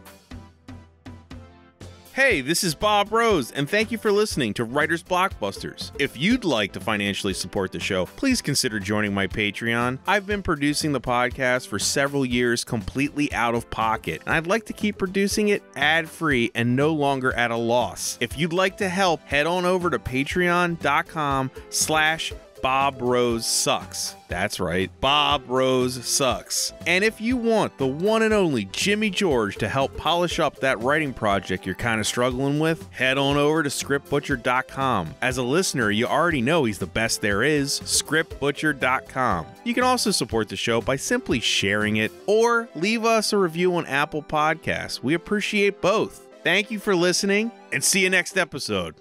Hey, this is Bob Rose, and thank you for listening to Writers Blockbusters. If you'd like to financially support the show, please consider joining my Patreon. I've been producing the podcast for several years completely out of pocket, and I'd like to keep producing it ad-free and no longer at a loss. If you'd like to help, head on over to patreon.com/Bob Rose Sucks. That's right, Bob Rose Sucks. And if you want the one and only Jimmy George to help polish up that writing project you're kind of struggling with, head on over to scriptbutcher.com. As a listener, you already know he's the best there is, scriptbutcher.com. You can also support the show by simply sharing it or leave us a review on Apple Podcasts. We appreciate both. Thank you for listening, and see you next episode.